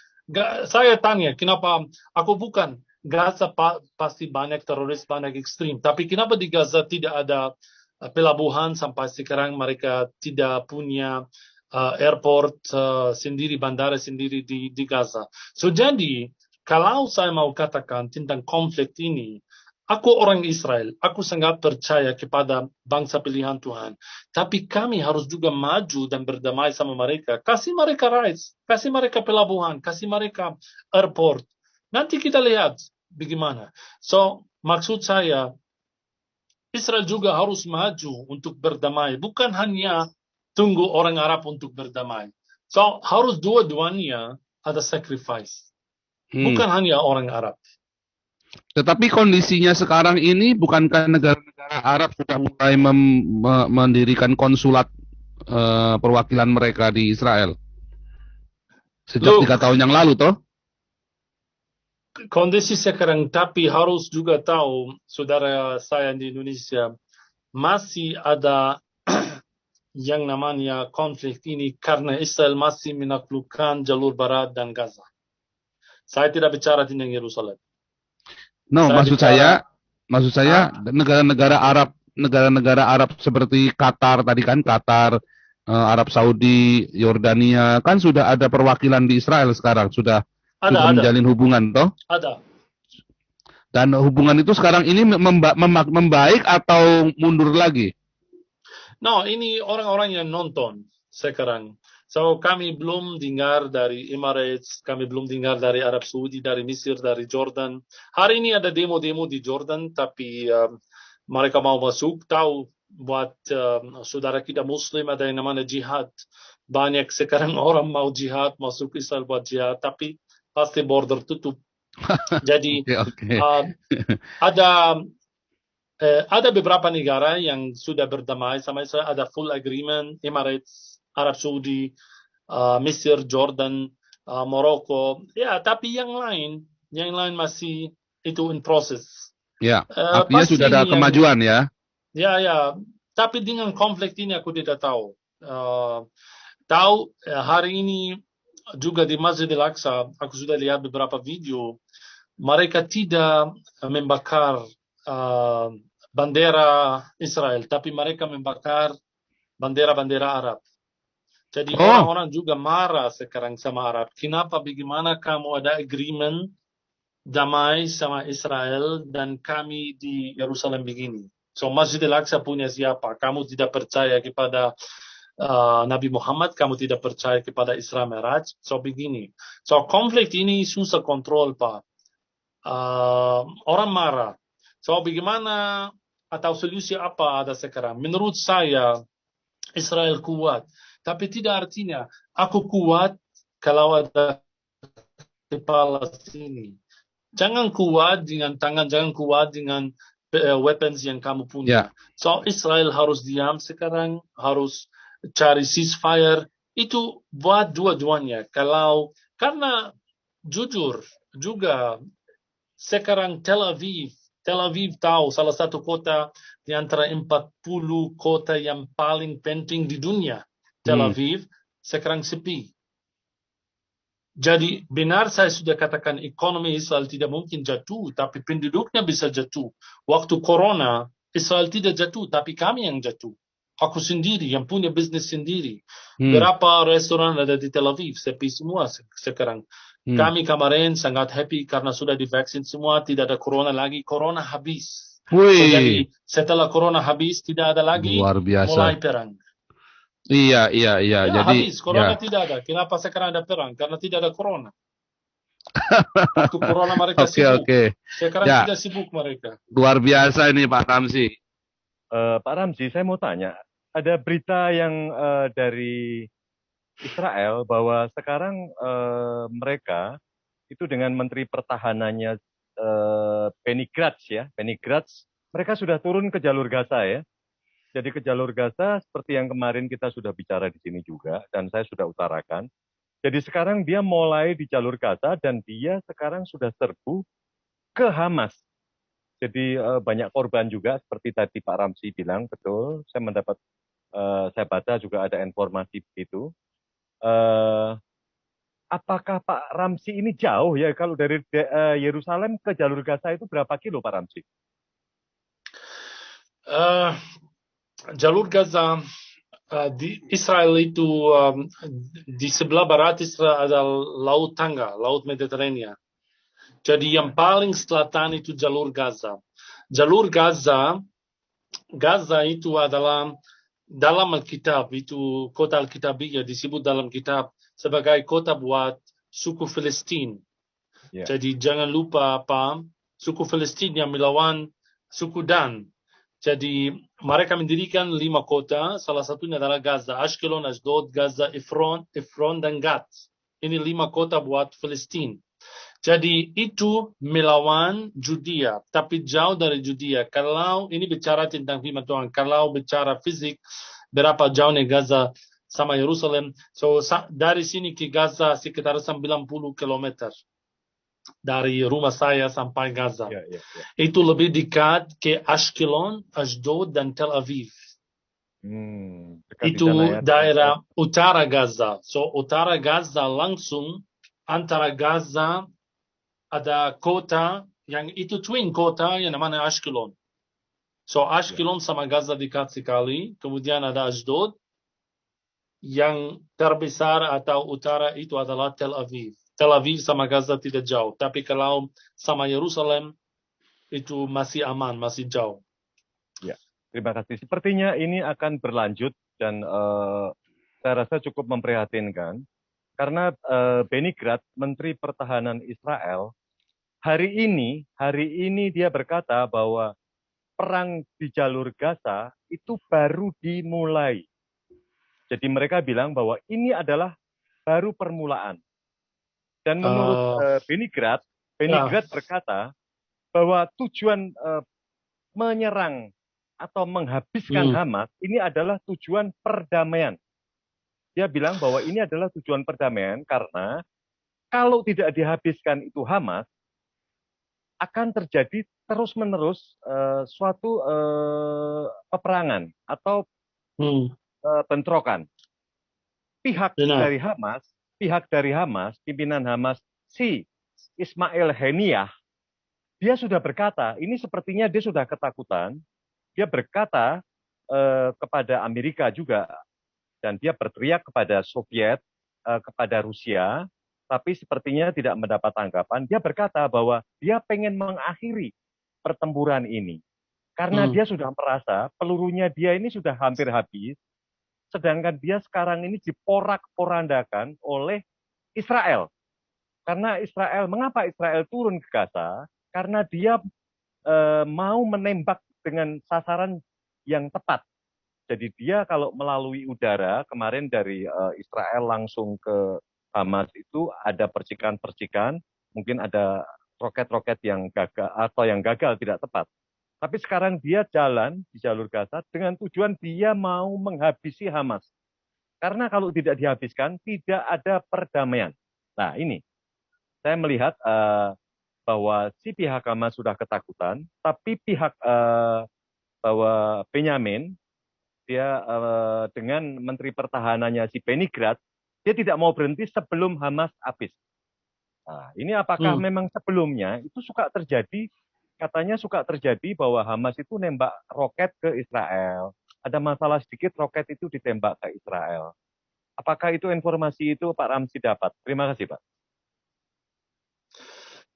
Saya tanya, kenapa aku bukan Gaza pasti banyak teroris, banyak ekstrim, tapi kenapa di Gaza tidak ada pelabuhan sampai sekarang mereka tidak punya airport sendiri, bandara sendiri di Gaza. So jadi, kalau saya mau katakan tentang konflik ini, aku orang Israel, aku sangat percaya kepada bangsa pilihan Tuhan. Tapi kami harus juga maju dan berdamai sama mereka. Kasih mereka rights, kasih mereka pelabuhan, kasih mereka airport. Nanti kita lihat bagaimana. So, maksud saya, Israel juga harus maju untuk berdamai. Bukan hanya tunggu orang Arab untuk berdamai. So, harus dua-duanya ada sacrifice. Bukan hanya orang Arab. Tetapi kondisinya sekarang ini, bukankah negara-negara Arab sudah mulai mendirikan konsulat perwakilan mereka di Israel? Sejak 3 tahun yang lalu, toh? Kondisi sekarang, tapi harus juga tahu, saudara saya di Indonesia, masih ada yang namanya konflik ini karena Israel masih menaklukkan jalur barat dan Gaza. Saya tidak bicara tentang Yerusalem. Maksud saya negara-negara Arab seperti Qatar tadi kan, Qatar, Arab Saudi, Yordania kan sudah ada perwakilan di Israel sekarang, sudah menjalin hubungan, toh? Ada. Dan hubungan itu sekarang ini membaik atau mundur lagi? No, ini orang-orang yang nonton sekarang. So, kami belum dengar dari Emirates, kami belum dengar dari Arab Saudi, dari Mesir, dari Jordan. Hari ini ada demo-demo di Jordan, tapi mereka mau masuk, tahu buat saudara kita Muslim ada yang namanya jihad. Banyak sekarang orang mau jihad, masuk Israel buat jihad, tapi pasti border tutup. Jadi ada beberapa negara yang sudah berdamai sama Israel, ada full agreement, Emirates, Arab Saudi, Mesir, Jordan, Morocco. Ya, tapi yang lain masih itu in process. Ya, artinya sudah ada kemajuan ya. Ya. Tapi dengan konflik ini aku tidak tahu. Hari ini juga di Masjid Al-Aqsa, aku sudah lihat beberapa video, mereka tidak membakar bendera Israel, tapi mereka membakar bendera-bendera Arab. Jadi Oh, orang-orang juga marah sekarang sama Arab. Kenapa, bagaimana kamu ada agreement damai sama Israel dan kami di Yerusalem begini? So Masjid Al-Aqsa punya siapa? Kamu tidak percaya kepada Nabi Muhammad, kamu tidak percaya kepada Isra Miraj. So begini. So konflik ini susah kontrol, Pak. Orang marah. So bagaimana atau solusi apa ada sekarang? Menurut saya Israel kuat, tapi tidak artinya aku kuat kalau ada kepala sini. Jangan kuat dengan tangan, jangan kuat dengan weapons yang kamu ya. punya. So Israel harus diam sekarang, harus cari ceasefire. Itu buat dua-duanya. Karena jujur juga sekarang Tel Aviv tahu salah satu kota di antara 40 kota yang paling penting di dunia. Tel Aviv sekarang sepi. Jadi benar saya sudah katakan ekonomi Israel tidak mungkin jatuh, tapi penduduknya bisa jatuh. Waktu corona, Israel tidak jatuh, tapi kami yang jatuh. Aku sendiri yang punya bisnis sendiri. Berapa restoran ada di Tel Aviv? Sepi semua sekarang. Kami kemarin sangat happy karena sudah divaksin semua, tidak ada corona lagi. Corona habis. So, jadi Wih, setelah corona habis, tidak ada lagi, luar mulai biasa. perang. Iya. Ya, Jadi, habis. Corona ya. tidak ada. Kenapa sekarang ada perang? Karena tidak ada corona. Waktu corona mereka Oke, sibuk. oke. Sekarang Ya, tidak sibuk mereka. luar biasa ini Pak Ramzi. Pak Ramzi, saya mau tanya, ada berita yang dari Israel bahwa sekarang mereka itu dengan Menteri Pertahanannya Benny Gantz, mereka sudah turun ke jalur Gaza ya. Jadi ke jalur Gaza seperti yang kemarin kita sudah bicara di sini juga dan saya sudah utarakan. Jadi sekarang dia mulai di jalur Gaza dan dia sekarang sudah serbu ke Hamas. Jadi banyak korban juga seperti tadi Pak Ramzi bilang, betul. Saya baca juga ada informasi begitu. Apakah Pak Ramzi ini jauh ya kalau dari Yerusalem ke jalur Gaza itu berapa kilo Pak Ramzi? Jalur Gaza di Israel itu di sebelah barat Israel ada Laut Tangga, Laut Mediterania. Jadi yang paling selatan itu jalur Gaza. Jalur Gaza itu adalah dalam Alkitab, itu kota Alkitabiyah disebut dalam kitab sebagai kota buat suku Palestina. Yeah. Jadi jangan lupa apa, suku Palestina yang melawan suku Dan. Jadi mereka mendirikan 5 kota, salah satunya adalah Gaza, Ashkelon, Ashdod, Gaza, Efron dan Gat. Ini 5 kota buat Palestina. Jadi itu melawan Judea, tapi jauh dari Judea. Kalau ini bicara tentang firman Tuhan, kalau bicara fisik, berapa jauhnya Gaza sama Yerusalem. So dari sini ke Gaza sekitar 90 km. Dari rumah saya sampai Gaza. Yeah. Itu lebih dekat ke Ashkelon, Ashdod, dan Tel Aviv. Itu ya, daerah utara Gaza. So utara Gaza langsung antara Gaza ada kota yang itu twin kota yang namanya Ashkelon. So Ashkelon sama Gaza dekat sekali. Kemudian ada Ashdod. Yang terbesar atau utara itu adalah Tel Aviv. Tel Aviv sama Gaza tidak jauh. Tapi kalau sama Yerusalem itu masih aman, masih jauh. Ya, terima kasih. Sepertinya ini akan berlanjut dan saya rasa cukup memprihatinkan. Karena Benny Gantz, Menteri Pertahanan Israel, hari ini dia berkata bahwa perang di jalur Gaza itu baru dimulai. Jadi mereka bilang bahwa ini adalah baru permulaan. Dan menurut Benny Gantz berkata bahwa tujuan menyerang atau menghabiskan Hamas ini adalah tujuan perdamaian. Dia bilang bahwa ini adalah tujuan perdamaian karena kalau tidak dihabiskan itu Hamas, akan terjadi terus-menerus suatu peperangan atau bentrokan. Pihak dari Hamas, pimpinan Hamas si Ismail Haniyah, dia sudah berkata, ini sepertinya dia sudah ketakutan dia berkata kepada Amerika juga, dan dia berteriak kepada Soviet, kepada Rusia, tapi sepertinya tidak mendapat tanggapan. Dia berkata bahwa dia pengen mengakhiri pertempuran ini. Karena dia sudah merasa pelurunya dia ini sudah hampir habis, sedangkan dia sekarang ini diporak-porandakan oleh Israel. Karena Israel, mengapa Israel turun ke Gaza? Karena dia mau menembak dengan sasaran yang tepat. Jadi dia kalau melalui udara, kemarin dari Israel langsung ke Hamas itu ada percikan-percikan, mungkin ada roket-roket yang gagal atau yang gagal tidak tepat. Tapi sekarang dia jalan di jalur Gaza dengan tujuan dia mau menghabisi Hamas. Karena kalau tidak dihabiskan, tidak ada perdamaian. Nah ini, saya melihat bahwa si pihak Hamas sudah ketakutan, tapi pihak bahwa Benyamin, dia dengan Menteri Pertahanannya si Benny Gantz, dia tidak mau berhenti sebelum Hamas habis. Nah, ini apakah memang sebelumnya itu suka terjadi? Katanya suka terjadi bahwa Hamas itu nembak roket ke Israel. Ada masalah sedikit, roket itu ditembak ke Israel. Apakah itu informasi itu Pak Ramzi dapat? Terima kasih, Pak.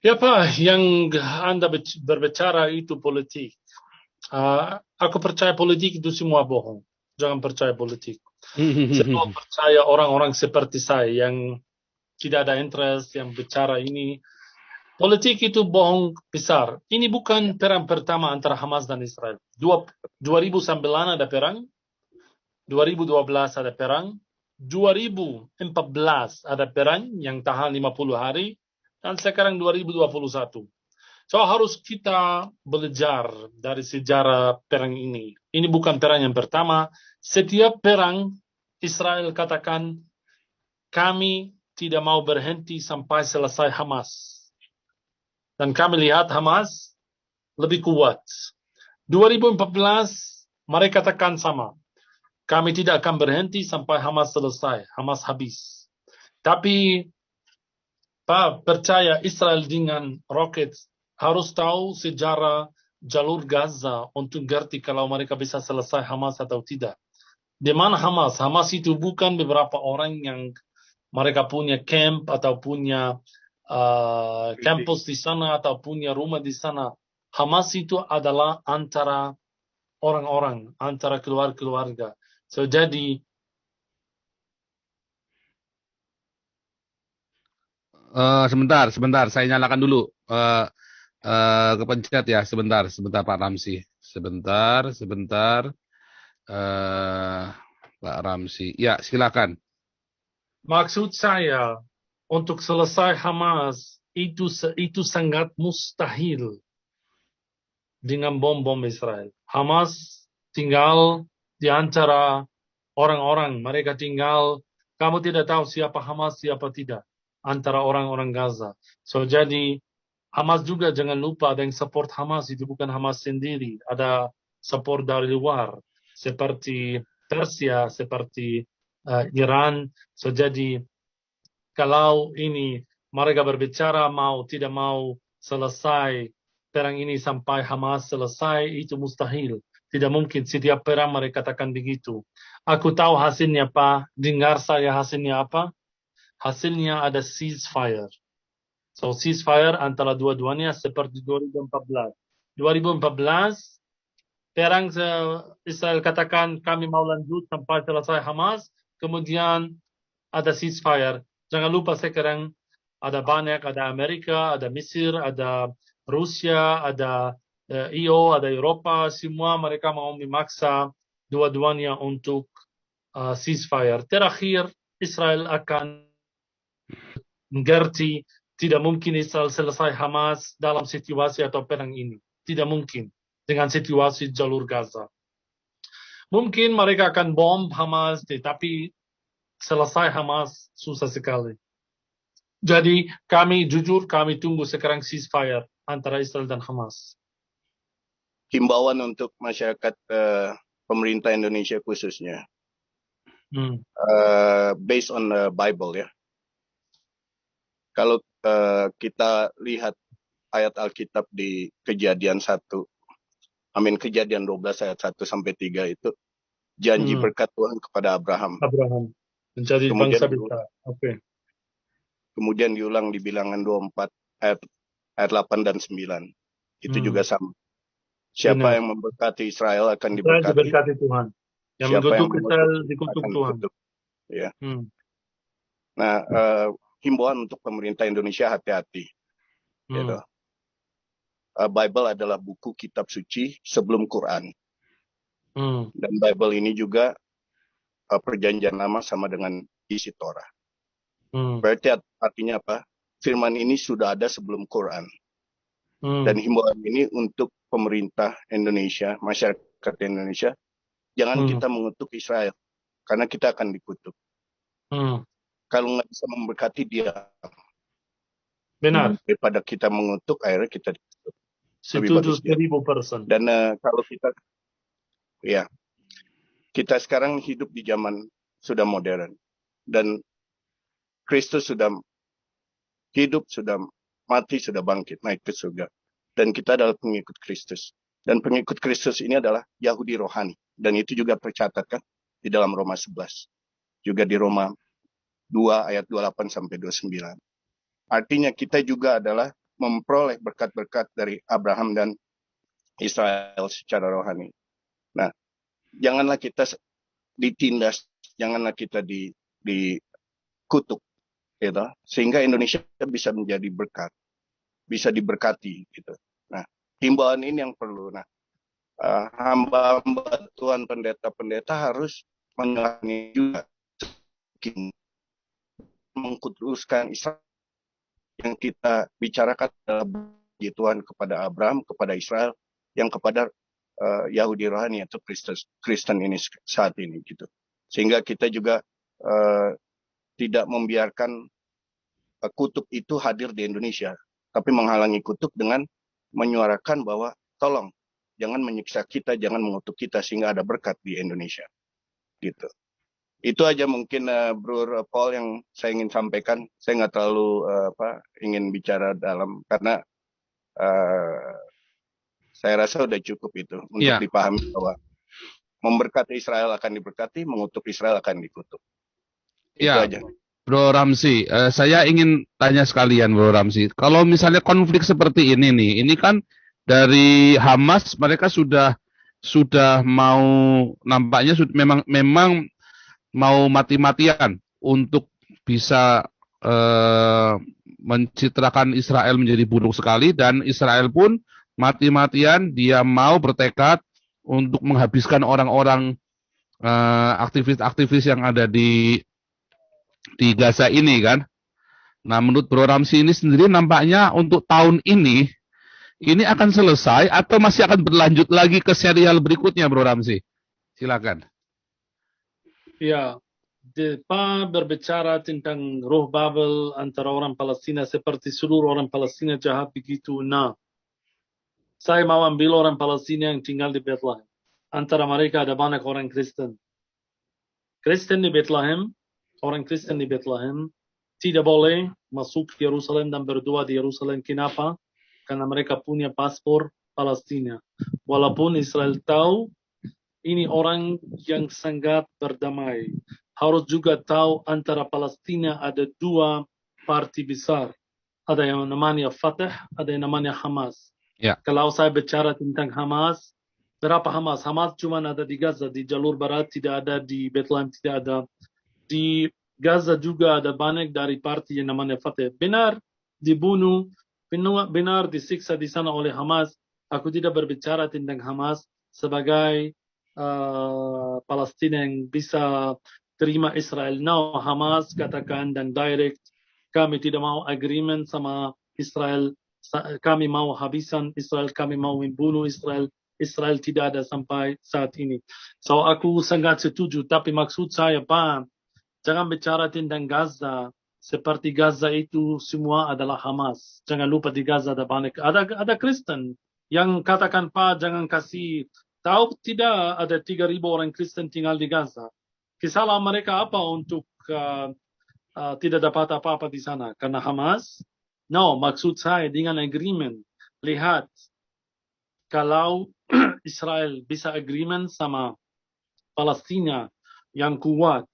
Ya Pak, yang Anda berbicara itu politik. Aku percaya politik itu semua bohong. Jangan percaya politik. Saya mau percaya orang-orang seperti saya yang tidak ada interest, yang bicara ini. Politik itu bohong besar. Ini bukan perang pertama antara Hamas dan Israel. 2009 ada perang, 2012 ada perang, 2014 ada perang yang tahan 50 hari, dan sekarang 2021. So harus kita belajar dari sejarah perang ini. Ini bukan perang yang pertama. Setiap perang Israel katakan, kami tidak mau berhenti sampai selesai Hamas. Dan kami lihat Hamas lebih kuat. 2014 mereka katakan sama. Kami tidak akan berhenti sampai Hamas selesai. Hamas habis. Tapi Pak, percaya Israel dengan roket harus tahu sejarah jalur Gaza untuk ngerti kalau mereka bisa selesai Hamas atau tidak. Di mana Hamas? Hamas itu bukan beberapa orang yang mereka punya camp atau punya kampus di sana atau punya rumah di sana. Hamas itu adalah antara orang-orang, antara keluarga. So jadi sebentar, saya nyalakan dulu. Kepencet ya, sebentar Pak Ramzi. Sebentar. Pak Ramzi. Ya, silakan. maksud saya untuk selesai Hamas itu sangat mustahil dengan bom-bom Israel. Hamas tinggal di antara orang-orang. Mereka tinggal, kamu tidak tahu siapa Hamas, siapa tidak. Antara orang-orang Gaza. So jadi Hamas juga jangan lupa ada yang support Hamas. Itu bukan Hamas sendiri. Ada support dari luar. Seperti Persia, seperti Iran. So jadi kalau ini mereka berbicara tidak mau selesai perang ini sampai Hamas selesai, itu mustahil. Tidak mungkin setiap perang mereka katakan begitu. Aku tahu hasilnya Pak. Dengar saya hasilnya apa? Hasilnya ada ceasefire. So ceasefire antara dua-duanya seperti 2014. 2014 perang Israel katakan kami mau lanjut sampai selesai Hamas. Kemudian ada ceasefire. Jangan lupa sekarang ada banyak, ada Amerika, ada Mesir, ada Rusia, ada EU, ada Eropa. Semua mereka mau memaksa dua-duanya untuk ceasefire. Terakhir Israel akan mengerti tidak mungkin Israel selesai Hamas dalam situasi atau perang ini. Tidak mungkin dengan situasi jalur Gaza. Mungkin mereka akan bom Hamas, tetapi selesai Hamas susah sekali. Jadi kami tunggu sekarang ceasefire antara Israel dan Hamas. Himbauan untuk masyarakat pemerintah Indonesia khususnya. Based on the Bible ya. Kalau kita lihat ayat Alkitab di Kejadian 1 Kejadian 12 ayat 1 sampai 3 itu janji berkat Tuhan kepada Abraham. Abraham menjadi Kemudian bangsa besar. Oke. Kemudian diulang di Bilangan 24 ayat 8 dan 9. Itu juga sama. Siapa Benar. yang memberkati Israel akan Israel diberkati. diberkati Tuhan. Yang Siapa yang mengutuk Israel mengutuk dikutuk akan Tuhan. dikutuk. Ya. Hmm. Himbauan untuk pemerintah Indonesia, hati-hati. Gitu. Bible adalah buku kitab suci sebelum Quran. Dan Bible ini juga perjanjian lama sama dengan isi Torah. Berarti artinya apa? Firman ini sudah ada sebelum Quran. Dan himbauan ini untuk pemerintah Indonesia, masyarakat Indonesia, jangan kita mengutuk Israel, karena kita akan dikutuk. Kalau nggak bisa memberkati dia, Benar. daripada kita mengutuk, akhirnya kita dikutuk. Setuju 1000%. Dan kalau kita sekarang hidup di zaman sudah modern, dan Kristus sudah hidup, sudah mati, sudah bangkit, naik ke surga. Dan kita adalah pengikut Kristus. Dan pengikut Kristus ini adalah Yahudi rohani. Dan itu juga tercatat kan di dalam Roma 11. Juga di Roma 2 ayat 28 sampai 29. Artinya kita juga adalah memperoleh berkat-berkat dari Abraham dan Israel secara rohani. Nah, janganlah kita ditindas, janganlah kita dikutuk. Gitu. Sehingga Indonesia bisa menjadi berkat, bisa diberkati gitu. Nah, himbauan ini yang perlu. Nah, hamba-hamba Tuhan, pendeta-pendeta harus mengalami juga mengkuduskan Israel. Yang kita bicarakan adalah Tuhan kepada Abraham, kepada Israel, yang kepada Yahudi rohani atau Kristen ini saat ini gitu. Sehingga kita juga tidak membiarkan kutub itu hadir di Indonesia, tapi menghalangi kutub dengan menyuarakan bahwa tolong jangan menyiksa kita, jangan mengutuk kita, sehingga ada berkat di Indonesia. Gitu. Itu aja mungkin Bro Paul yang saya ingin sampaikan. Saya nggak terlalu ingin bicara dalam, karena saya rasa udah cukup itu untuk dipahami bahwa memberkati Israel akan diberkati, mengutuk Israel akan dikutuk. Itu aja. Bro Ramzi, saya ingin tanya sekalian Bro Ramzi, kalau misalnya konflik seperti ini nih, ini kan dari Hamas mereka sudah mau, nampaknya memang mau mati-matian untuk bisa mencitrakan Israel menjadi buruk sekali, dan Israel pun mati-matian dia mau bertekad untuk menghabiskan orang-orang aktivis-aktivis yang ada di Gaza ini kan. Nah, menurut Bro Ramzi ini sendiri nampaknya untuk tahun ini akan selesai atau masih akan berlanjut lagi ke serial berikutnya, Bro Ramzi? Silakan. Ya, Pak berbicara tentang roh Babel antara orang Palestina, seperti seluruh orang Palestina jahat begitu. Nah, saya mau ambil orang Palestina yang tinggal di Bethlehem. Antara mereka ada banyak orang Kristen. Kristen di Bethlehem, orang Kristen di Bethlehem tidak boleh masuk ke Yerusalem dan berdoa di Yerusalem. Kenapa? Karena mereka punya paspor Palestina. Walaupun Israel tahu ini orang yang sangat berdamai. Harus juga tahu antara Palestina ada dua parti besar. Ada yang namanya Fatah, ada yang namanya Hamas. Ya. Kalau saya bicara tentang Hamas, berapa Hamas? Hamas cuma ada di Gaza, di jalur barat tidak ada, di Bethlehem tidak ada. Di Gaza juga ada banyak dari parti yang namanya Fatah. Benar dibunuh, benar disiksa di sana oleh Hamas. Aku tidak berbicara tentang Hamas sebagai Palestina yang bisa terima Israel. No, Hamas katakan dan direct, kami tidak mau agreement sama Israel, kami mau habisan Israel, kami mau membunuh Israel. Israel tidak ada sampai saat ini. So aku sangat setuju, tapi maksud saya Pak, jangan bicara tentang Gaza seperti Gaza itu semua adalah Hamas. Jangan lupa di Gaza ada banyak, ada Kristen yang katakan Pak jangan kasih tahu, tidak ada 3.000 orang Kristen tinggal di Gaza. Kesalahan mereka apa untuk tidak dapat apa-apa di sana? Karena Hamas? No, maksud saya dengan agreement. Lihat, kalau Israel bisa agreement sama Palestina yang kuat,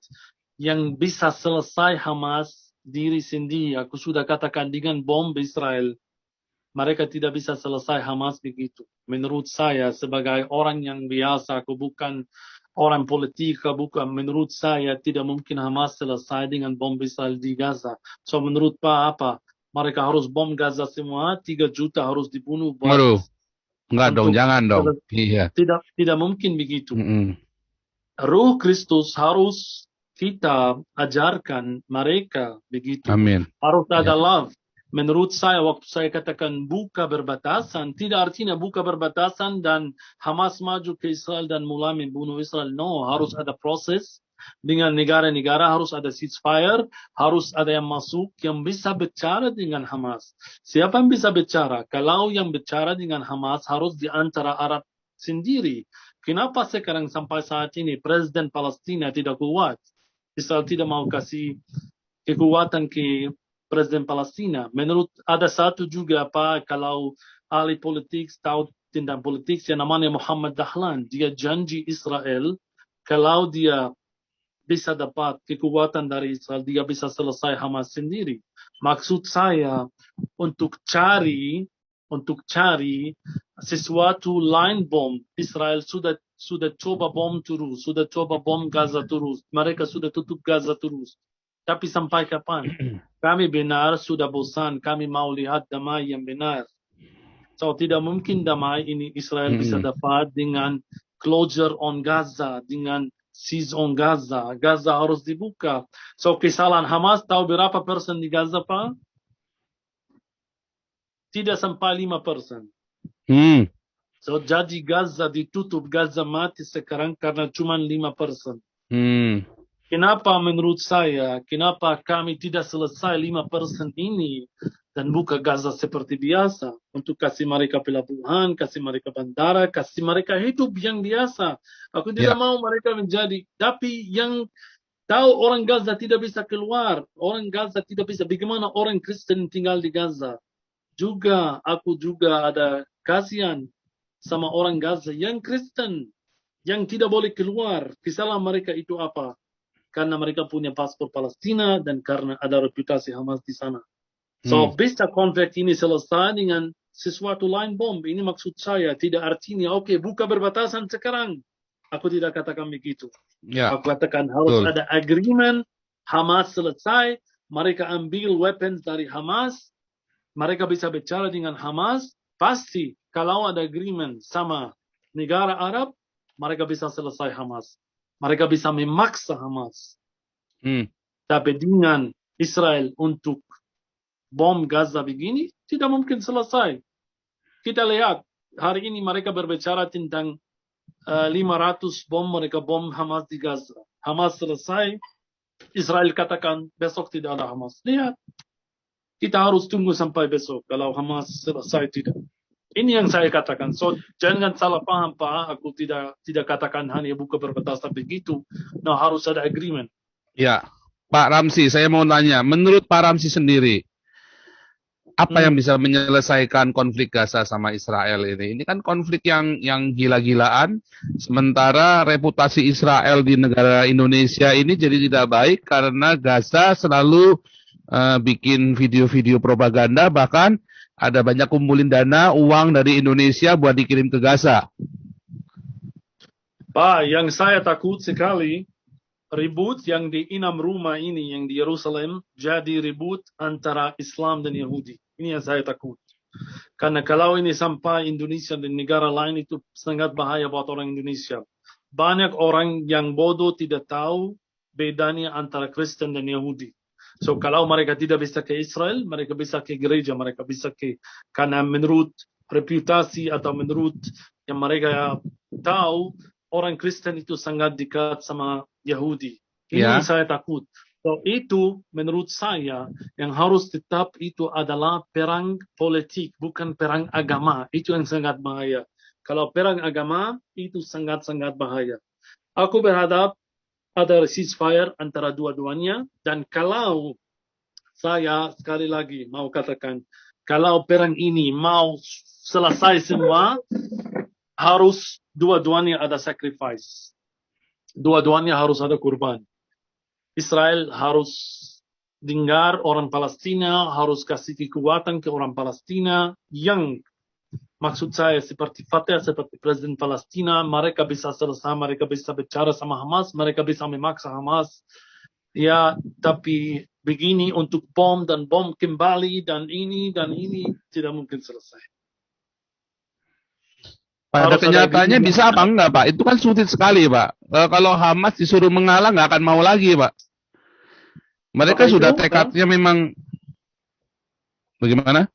yang bisa selesai Hamas diri sendiri. Aku sudah katakan dengan bom Israel, mereka tidak bisa selesai Hamas begitu. Menurut saya, sebagai orang yang biasa, aku bukan orang politik, bukan. Menurut saya, tidak mungkin Hamas selesai dengan bom Israel di Gaza. So, menurut Pak apa? Mereka harus bom Gaza semua, 3 juta harus dibunuh. Waduh, enggak dong, jangan dong. Iya. Tidak mungkin begitu. Mm-mm. Roh Kristus harus kita ajarkan mereka begitu. Amin. Harus ada Ya. love. Menurut saya, waktu saya katakan buka berbatasan, tidak artinya buka berbatasan dan Hamas maju ke Israel dan mulai membunuh Israel. No, harus ada proses dengan negara-negara, harus ada ceasefire, harus ada yang masuk yang bisa bicara dengan Hamas. Siapa yang bisa bicara? Kalau yang bicara dengan Hamas harus di antara Arab sendiri. Kenapa sekarang sampai saat ini Presiden Palestina tidak kuat? Israel tidak mau kasih kekuatan ke Presiden Palestina. Menurut ada satu juga Pak, kalau ahli politik tahu tentang politik yang namanya Muhammad Dahlan, dia janji Israel kalau dia bisa dapat kekuatan dari Israel, dia bisa selesai Hamas sendiri. Maksud saya untuk cari sesuatu line bom. Israel sudah coba bom terus, sudah coba bom Gaza terus. Mereka sudah tutup Gaza terus. Tapi sampai kapan? Kami benar sudah bosan. Kami mau lihat damai yang benar. So tidak mungkin damai ini Israel bisa dapat dengan closure on Gaza, dengan seize on Gaza. Gaza harus dibuka. So kesalahan Hamas tahu berapa persen di Gaza Pak? Tidak sampai 5%. So jadi Gaza ditutup, Gaza mati sekarang karena cuma 5%. Kenapa menurut saya, kenapa kami tidak selesai 5% ini dan buka Gaza seperti biasa untuk kasih mereka pelabuhan, kasih mereka bandara, kasih mereka hidup yang biasa. Aku tidak mau mereka menjadi, tapi yang tahu orang Gaza tidak bisa keluar, orang Gaza tidak bisa. Bagaimana orang Kristen tinggal di Gaza? Aku juga ada kasihan sama orang Gaza yang Kristen, yang tidak boleh keluar. Kesalahan mereka itu apa? Karena mereka punya paspor Palestina dan karena ada reputasi Hamas di sana. So, bisa konflik ini selesai dengan sesuatu line bom. Ini maksud saya, tidak artinya, oke, buka berbatasan sekarang. Aku tidak katakan begitu. Aku katakan harus ada agreement, Hamas selesai, mereka ambil weapons dari Hamas, mereka bisa bicara dengan Hamas, pasti kalau ada agreement sama negara Arab, mereka bisa selesai Hamas. Mereka bisa memaksa Hamas. Tapi dengan Israel untuk bom Gaza begini, tidak mungkin selesai. Kita lihat, hari ini mereka berbicara tentang 500 bom mereka bom Hamas di Gaza. Hamas selesai, Israel katakan besok tidak ada Hamas. Lihat, kita harus tunggu sampai besok kalau Hamas selesai tidak. Ini yang saya katakan. So, jangan salah paham Pak. Aku tidak katakan hanya buka berbatasan begitu. No, harus ada agreement. Ya, Pak Ramzi, saya mau tanya. Menurut Pak Ramzi sendiri, apa yang bisa menyelesaikan konflik Gaza sama Israel ini? Ini kan konflik yang gila-gilaan. Sementara reputasi Israel di negara Indonesia ini jadi tidak baik karena Gaza selalu bikin video-video propaganda, bahkan ada banyak kumpulin dana, uang dari Indonesia buat dikirim ke Gaza. Pak, yang saya takut sekali, ribut yang di 6 rumah ini, yang di Yerusalem, jadi ribut antara Islam dan Yahudi. Ini yang saya takut. Karena kalau ini sampai Indonesia dan negara lain, itu sangat bahaya buat orang Indonesia. Banyak orang yang bodoh tidak tahu bedanya antara Kristen dan Yahudi. So kalau mereka tidak bisa ke Israel, mereka bisa ke gereja, mereka bisa karena menurut reputasi atau menurut yang mereka tahu, orang Kristen itu sangat dekat sama Yahudi. Ini yang saya takut. So itu menurut saya yang harus tetap itu adalah perang politik, bukan perang agama. Itu yang sangat bahaya. Kalau perang agama itu sangat-sangat bahaya. Aku berharap ada ceasefire antara dua-duanya, dan kalau saya sekali lagi mau katakan, kalau perang ini mau selesai semua, harus dua-duanya ada sacrifice. Dua-duanya harus ada kurban. Israel harus dengar orang Palestina, harus kasih kekuatan ke orang Palestina yang maksud saya seperti Fatah, seperti Presiden Palestina, mereka bisa selesai, mereka bisa bicara sama Hamas, mereka bisa memaksa Hamas. Ya, tapi begini untuk bom dan bom kembali dan ini tidak mungkin selesai. Pada Harus ada kenyataannya agreement. bisa apa enggak, Pak? Itu kan sulit sekali, Pak. Kalau Hamas disuruh mengalah, nggak akan mau lagi, Pak. Mereka Maka sudah itu, tekadnya memang bagaimana?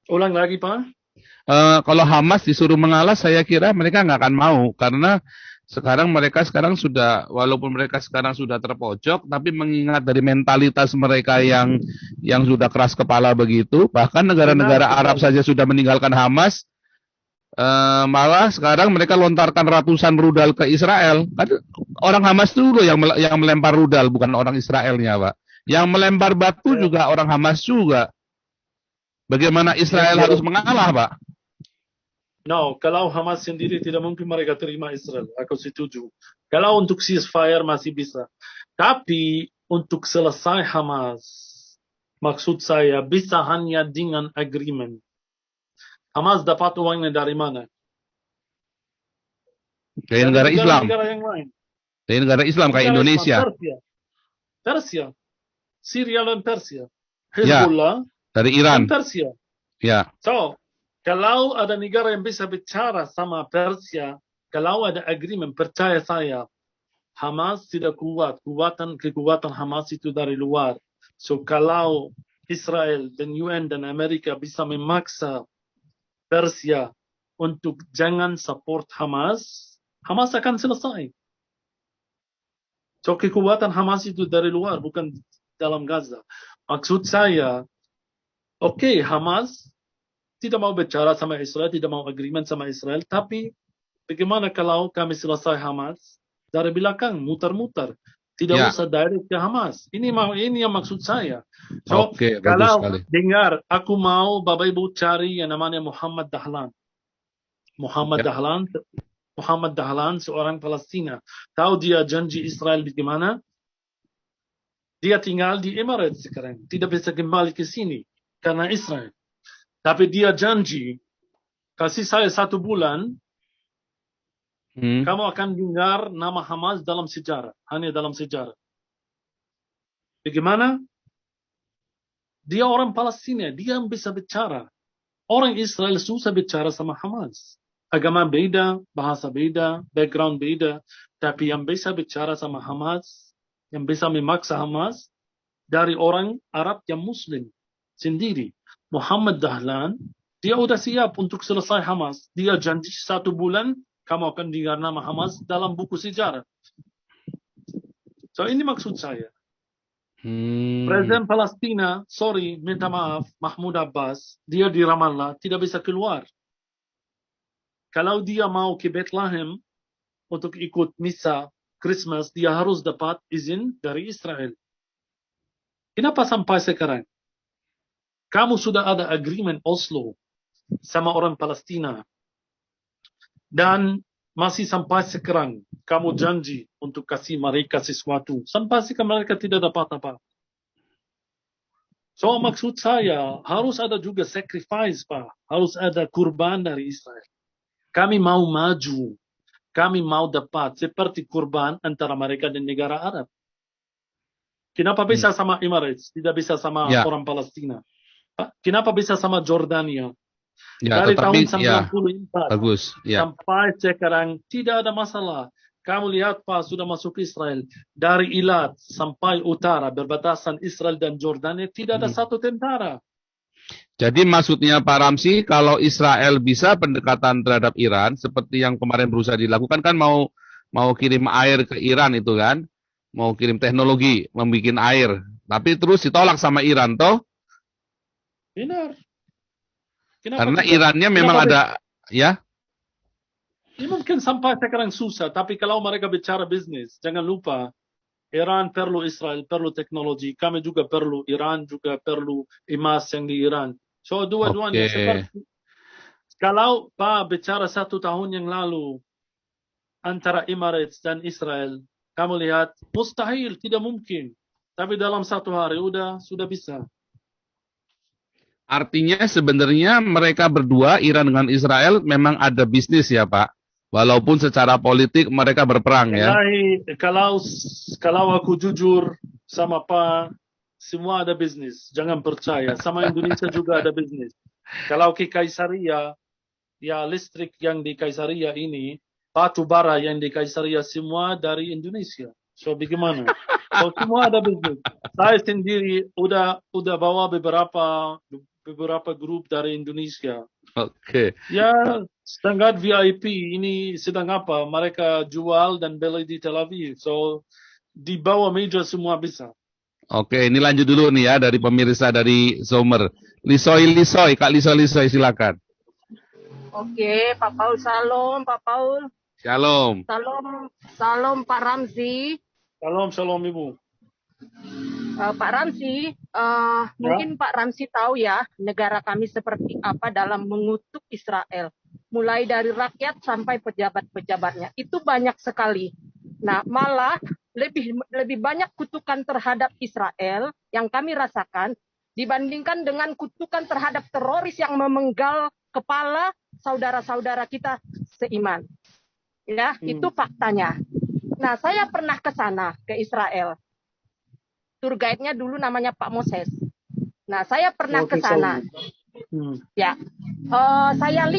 Ulang lagi, Pak. Kalau Hamas disuruh mengalah, saya kira mereka nggak akan mau karena mereka sudah, walaupun mereka sekarang sudah terpojok, tapi mengingat dari mentalitas mereka yang sudah keras kepala begitu, bahkan negara-negara Benar, Arab saja sudah meninggalkan Hamas, malah sekarang mereka lontarkan ratusan rudal ke Israel. Kan orang Hamas dulu yang melempar rudal, bukan orang Israelnya, Pak. Yang melempar batu juga orang Hamas juga. Bagaimana Israel harus mengalah, Pak? No, kalau Hamas sendiri tidak mungkin mereka terima Israel. Aku setuju. Kalau untuk ceasefire masih bisa. Tapi untuk selesai Hamas, maksud saya bisa hanya dengan agreement. Hamas dapat uangnya dari mana? Dari negara Islam. Negara yang lain. Dari negara Islam kayak Indonesia. Persia. Syria dan Persia. Hezbollah dari dan Iran. Persia. Ya. So, kalau ada negara yang bisa bicara sama Persia, kalau ada agreement, percaya saya, Hamas tidak kuat. Kekuatan Hamas itu dari luar. So, kalau Israel dan UN dan Amerika bisa memaksa Persia untuk jangan support Hamas, Hamas akan selesai. So, kekuatan Hamas itu dari luar, bukan dalam Gaza. Maksud saya, oke, Hamas tidak mau bicara sama Israel, tidak mau agreement sama Israel, tapi bagaimana kalau kami selesai Hamas dari belakang, muter-muter, tidak usah direct ke Hamas. Ini yang maksud saya. So, kalau dengar, aku mau Bapak Ibu cari yang namanya Muhammad Dahlan. Muhammad Dahlan seorang Palestina. Tahu dia janji Israel bagaimana? Dia tinggal di Emirates sekarang, tidak bisa kembali ke sini karena Israel. Tapi dia janji, kasih saya 1 bulan, kamu akan dengar nama Hamas dalam sejarah. Hanya dalam sejarah. Bagaimana? Dia orang Palestina, dia bisa bicara. Orang Israel susah bicara sama Hamas. Agama beda, bahasa beda, background beda. Tapi yang bisa bicara sama Hamas, yang bisa memaksa Hamas, dari orang Arab yang Muslim sendiri. Muhammad Dahlan, dia udah siap untuk selesai Hamas. Dia janji 1 bulan, kamu akan dengar nama Hamas dalam buku sejarah. So ini maksud saya. Presiden Palestina, minta maaf, Mahmud Abbas, dia di Ramallah, tidak bisa keluar. Kalau dia mau ke Bethlehem untuk ikut misa Christmas, dia harus dapat izin dari Israel. Kenapa sampai sekarang? Kamu sudah ada agreement Oslo sama orang Palestina. Dan masih sampai sekarang kamu janji untuk kasih mereka sesuatu. Sampai sekarang mereka tidak dapat apa. So maksud saya harus ada juga sacrifice, Pak. Harus ada kurban dari Israel. Kami mau maju. Kami mau dapat seperti kurban antara mereka dan negara Arab. Kenapa bisa sama Emirates? Tidak bisa sama orang Palestina. Kenapa bisa sama Jordania? Dari tahun 1994 sampai sekarang tidak ada masalah. Kamu lihat Pak, sudah masuk Israel. Dari Eilat sampai utara, berbatasan Israel dan Jordania, tidak ada satu tentara. Jadi maksudnya Pak Ramsi, kalau Israel bisa pendekatan terhadap Iran, seperti yang kemarin berusaha dilakukan, kan mau kirim air ke Iran itu kan, mau kirim teknologi, membuat air, tapi terus ditolak sama Iran, toh? Benar. Karena Irannya memang ada, ya? Ini mungkin sampai sekarang susah, tapi kalau mereka bicara bisnis, jangan lupa, Iran perlu Israel, perlu teknologi, kami juga perlu, Iran juga perlu emas yang di Iran. So, dua-duanya Kalau Pak bicara 1 tahun yang lalu antara Emirates dan Israel, kamu lihat mustahil, tidak mungkin. Tapi dalam 1 hari sudah bisa. Artinya sebenarnya mereka berdua, Iran dengan Israel, memang ada bisnis ya Pak. Walaupun secara politik mereka berperang ya. Kalau aku jujur sama Pak, semua ada bisnis. Jangan percaya. Sama Indonesia juga ada bisnis. Kalau ke Kaisaria, ya listrik yang di Kaisaria ini, batu bara yang di Kaisaria semua dari Indonesia. So bagaimana? So semua ada bisnis. Saya sendiri udah bawa beberapa grup dari Indonesia. Oke. Ya, standar VIP ini sedang apa? Mereka jual dan beli di Tel Aviv. So di bawah meja semua bisa. Oke, ini lanjut dulu nih ya dari pemirsa dari Zomer. Lisoy, Kak Lisoy silakan. Oke, Pak Paul, salam, Pak Paul. Shalom. Salam Pak Ramzi. Shalom Ibu. Pak Ramzi, mungkin Pak Ramzi tahu ya negara kami seperti apa dalam mengutuk Israel. Mulai dari rakyat sampai pejabat-pejabatnya. Itu banyak sekali. Nah, malah lebih banyak kutukan terhadap Israel yang kami rasakan dibandingkan dengan kutukan terhadap teroris yang memenggal kepala saudara-saudara kita seiman. Ya, itu faktanya. Nah, saya pernah ke sana, ke Israel. Tour guide-nya dulu namanya Pak Moses. Nah, saya pernah ke sana. Ya, saya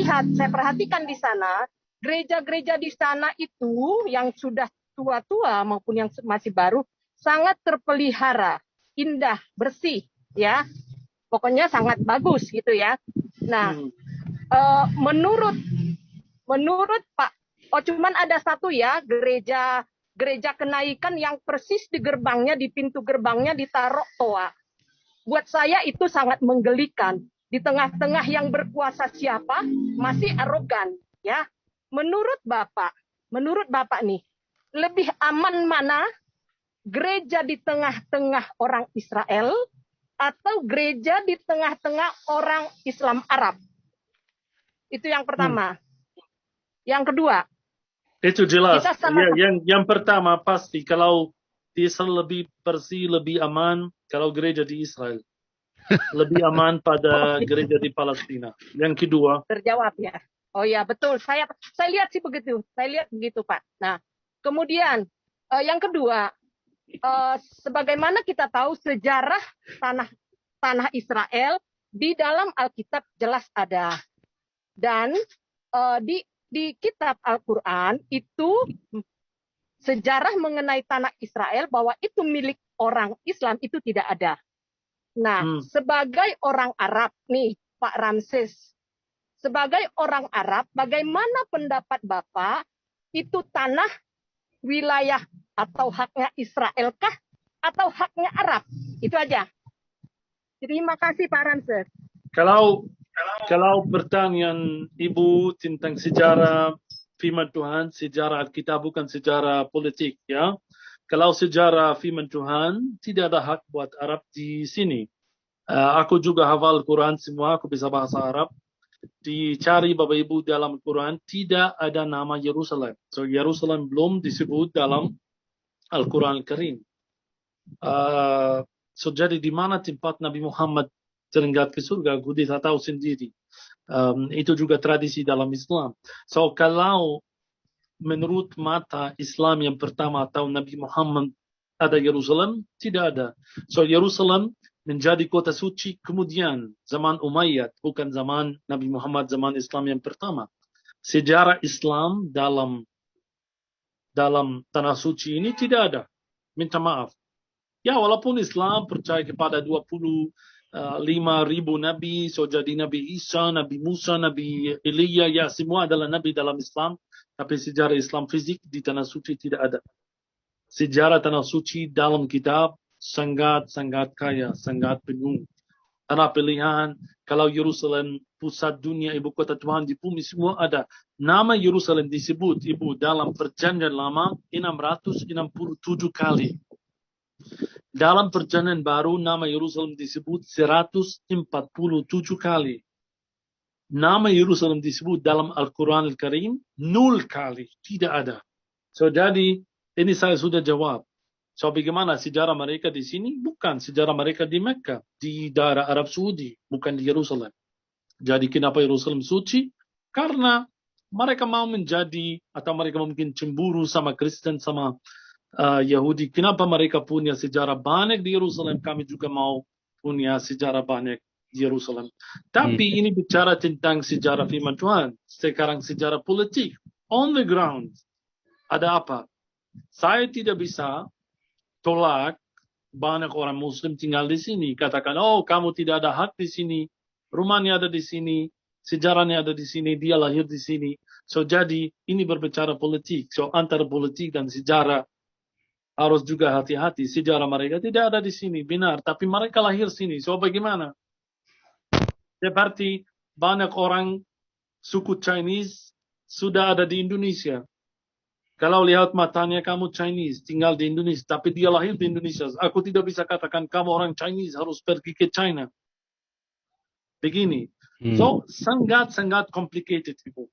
perhatikan di sana, gereja-gereja di sana itu yang sudah tua-tua maupun yang masih baru, sangat terpelihara, indah, bersih, ya. Pokoknya sangat bagus gitu ya. Nah, menurut Pak, cuman ada satu ya, gereja kenaikan yang persis di gerbangnya, di pintu gerbangnya ditaruh toa. Buat saya itu sangat menggelikan. Di tengah-tengah yang berkuasa siapa, masih arogan. Ya, menurut Bapak nih, lebih aman mana gereja di tengah-tengah orang Israel atau gereja di tengah-tengah orang Islam Arab? Itu yang pertama. Yang kedua, itu jelas. Yang pertama pasti kalau di Israel lebih bersih, lebih aman kalau gereja di Israel. Lebih aman pada gereja di Palestina. Yang kedua. Terjawab ya. Oh ya, betul. Saya lihat sih begitu. Saya lihat begitu, Pak. Nah, kemudian yang kedua, sebagaimana kita tahu sejarah tanah Israel di dalam Alkitab jelas ada. Dan di kitab Al-Quran itu sejarah mengenai tanah Israel bahwa itu milik orang Islam itu tidak ada. Nah, sebagai orang Arab nih, Pak Ramses, sebagai orang Arab, bagaimana pendapat Bapak itu tanah wilayah atau haknya Israel kah atau haknya Arab? Itu aja. Terima kasih Pak Ramses. Kalau pertanyaan Ibu tentang sejarah firman Tuhan, sejarah Alkitab bukan sejarah politik ya. Kalau sejarah firman Tuhan, tidak ada hak buat Arab di sini. Aku juga hafal Quran semua, aku bisa bahasa Arab. Dicari Bapak Ibu dalam Quran, tidak ada nama Yerusalem. So Yerusalem belum disebut dalam Al-Quran Al-Karim. So jadi di mana tempat Nabi Muhammad terenggat ke surga, aku tidak tahu sendiri. Itu juga tradisi dalam Islam. So kalau menurut mata Islam yang pertama atau Nabi Muhammad ada Yerusalem, tidak ada. So Yerusalem menjadi kota suci kemudian zaman Umayyad, bukan zaman Nabi Muhammad, zaman Islam yang pertama. Sejarah Islam dalam tanah suci ini tidak ada. Minta maaf. Ya walaupun Islam percaya kepada 25.000 nabi, so jadi Nabi Isa, Nabi Musa, Nabi Elia, ya semua adalah nabi dalam Islam. Tapi sejarah Islam fisik di tanah suci tidak ada. Sejarah tanah suci dalam kitab sangat kaya, sangat penuh. Tanah pilihan, kalau Yerusalem pusat dunia, ibu kota Tuhan di bumi, semua ada. Nama Yerusalem disebut Ibu dalam Perjanjian Lama 667 kali. Dalam Perjanjian Baru nama Yerusalem disebut 147 kali. nama Yerusalem disebut dalam Al-Quran Al-Karim 0 kali, tidak ada. So jadi ini saya sudah jawab. So bagaimana sejarah mereka di sini? Bukan sejarah mereka di Mekah, di daerah Arab Saudi, bukan di Yerusalem. Jadi kenapa Yerusalem suci? Karena mereka mau menjadi, atau mereka mungkin cemburu sama Kristen, sama Yahudi. Kenapa mereka punya sejarah banyak di Yerusalem? Kami juga mau punya sejarah banyak di Yerusalem. Tapi ini bicara tentang sejarah firman Tuhan. Sekarang sejarah politik. On the ground. Ada apa? Saya tidak bisa tolak banyak orang Muslim tinggal di sini. Katakan, oh kamu tidak ada hak di sini. Rumahnya ada di sini. Sejarahnya ada di sini. Dia lahir di sini. So jadi ini berbicara politik. So antara politik dan sejarah harus juga hati-hati. Sejarah mereka tidak ada di sini. Benar. Tapi mereka lahir sini. So bagaimana? Seperti banyak orang suku Chinese sudah ada di Indonesia. Kalau lihat matanya kamu Chinese, tinggal di Indonesia, tapi dia lahir di Indonesia. Aku tidak bisa katakan kamu orang Chinese harus pergi ke China. Begini. So, sangat-sangat complicated itu.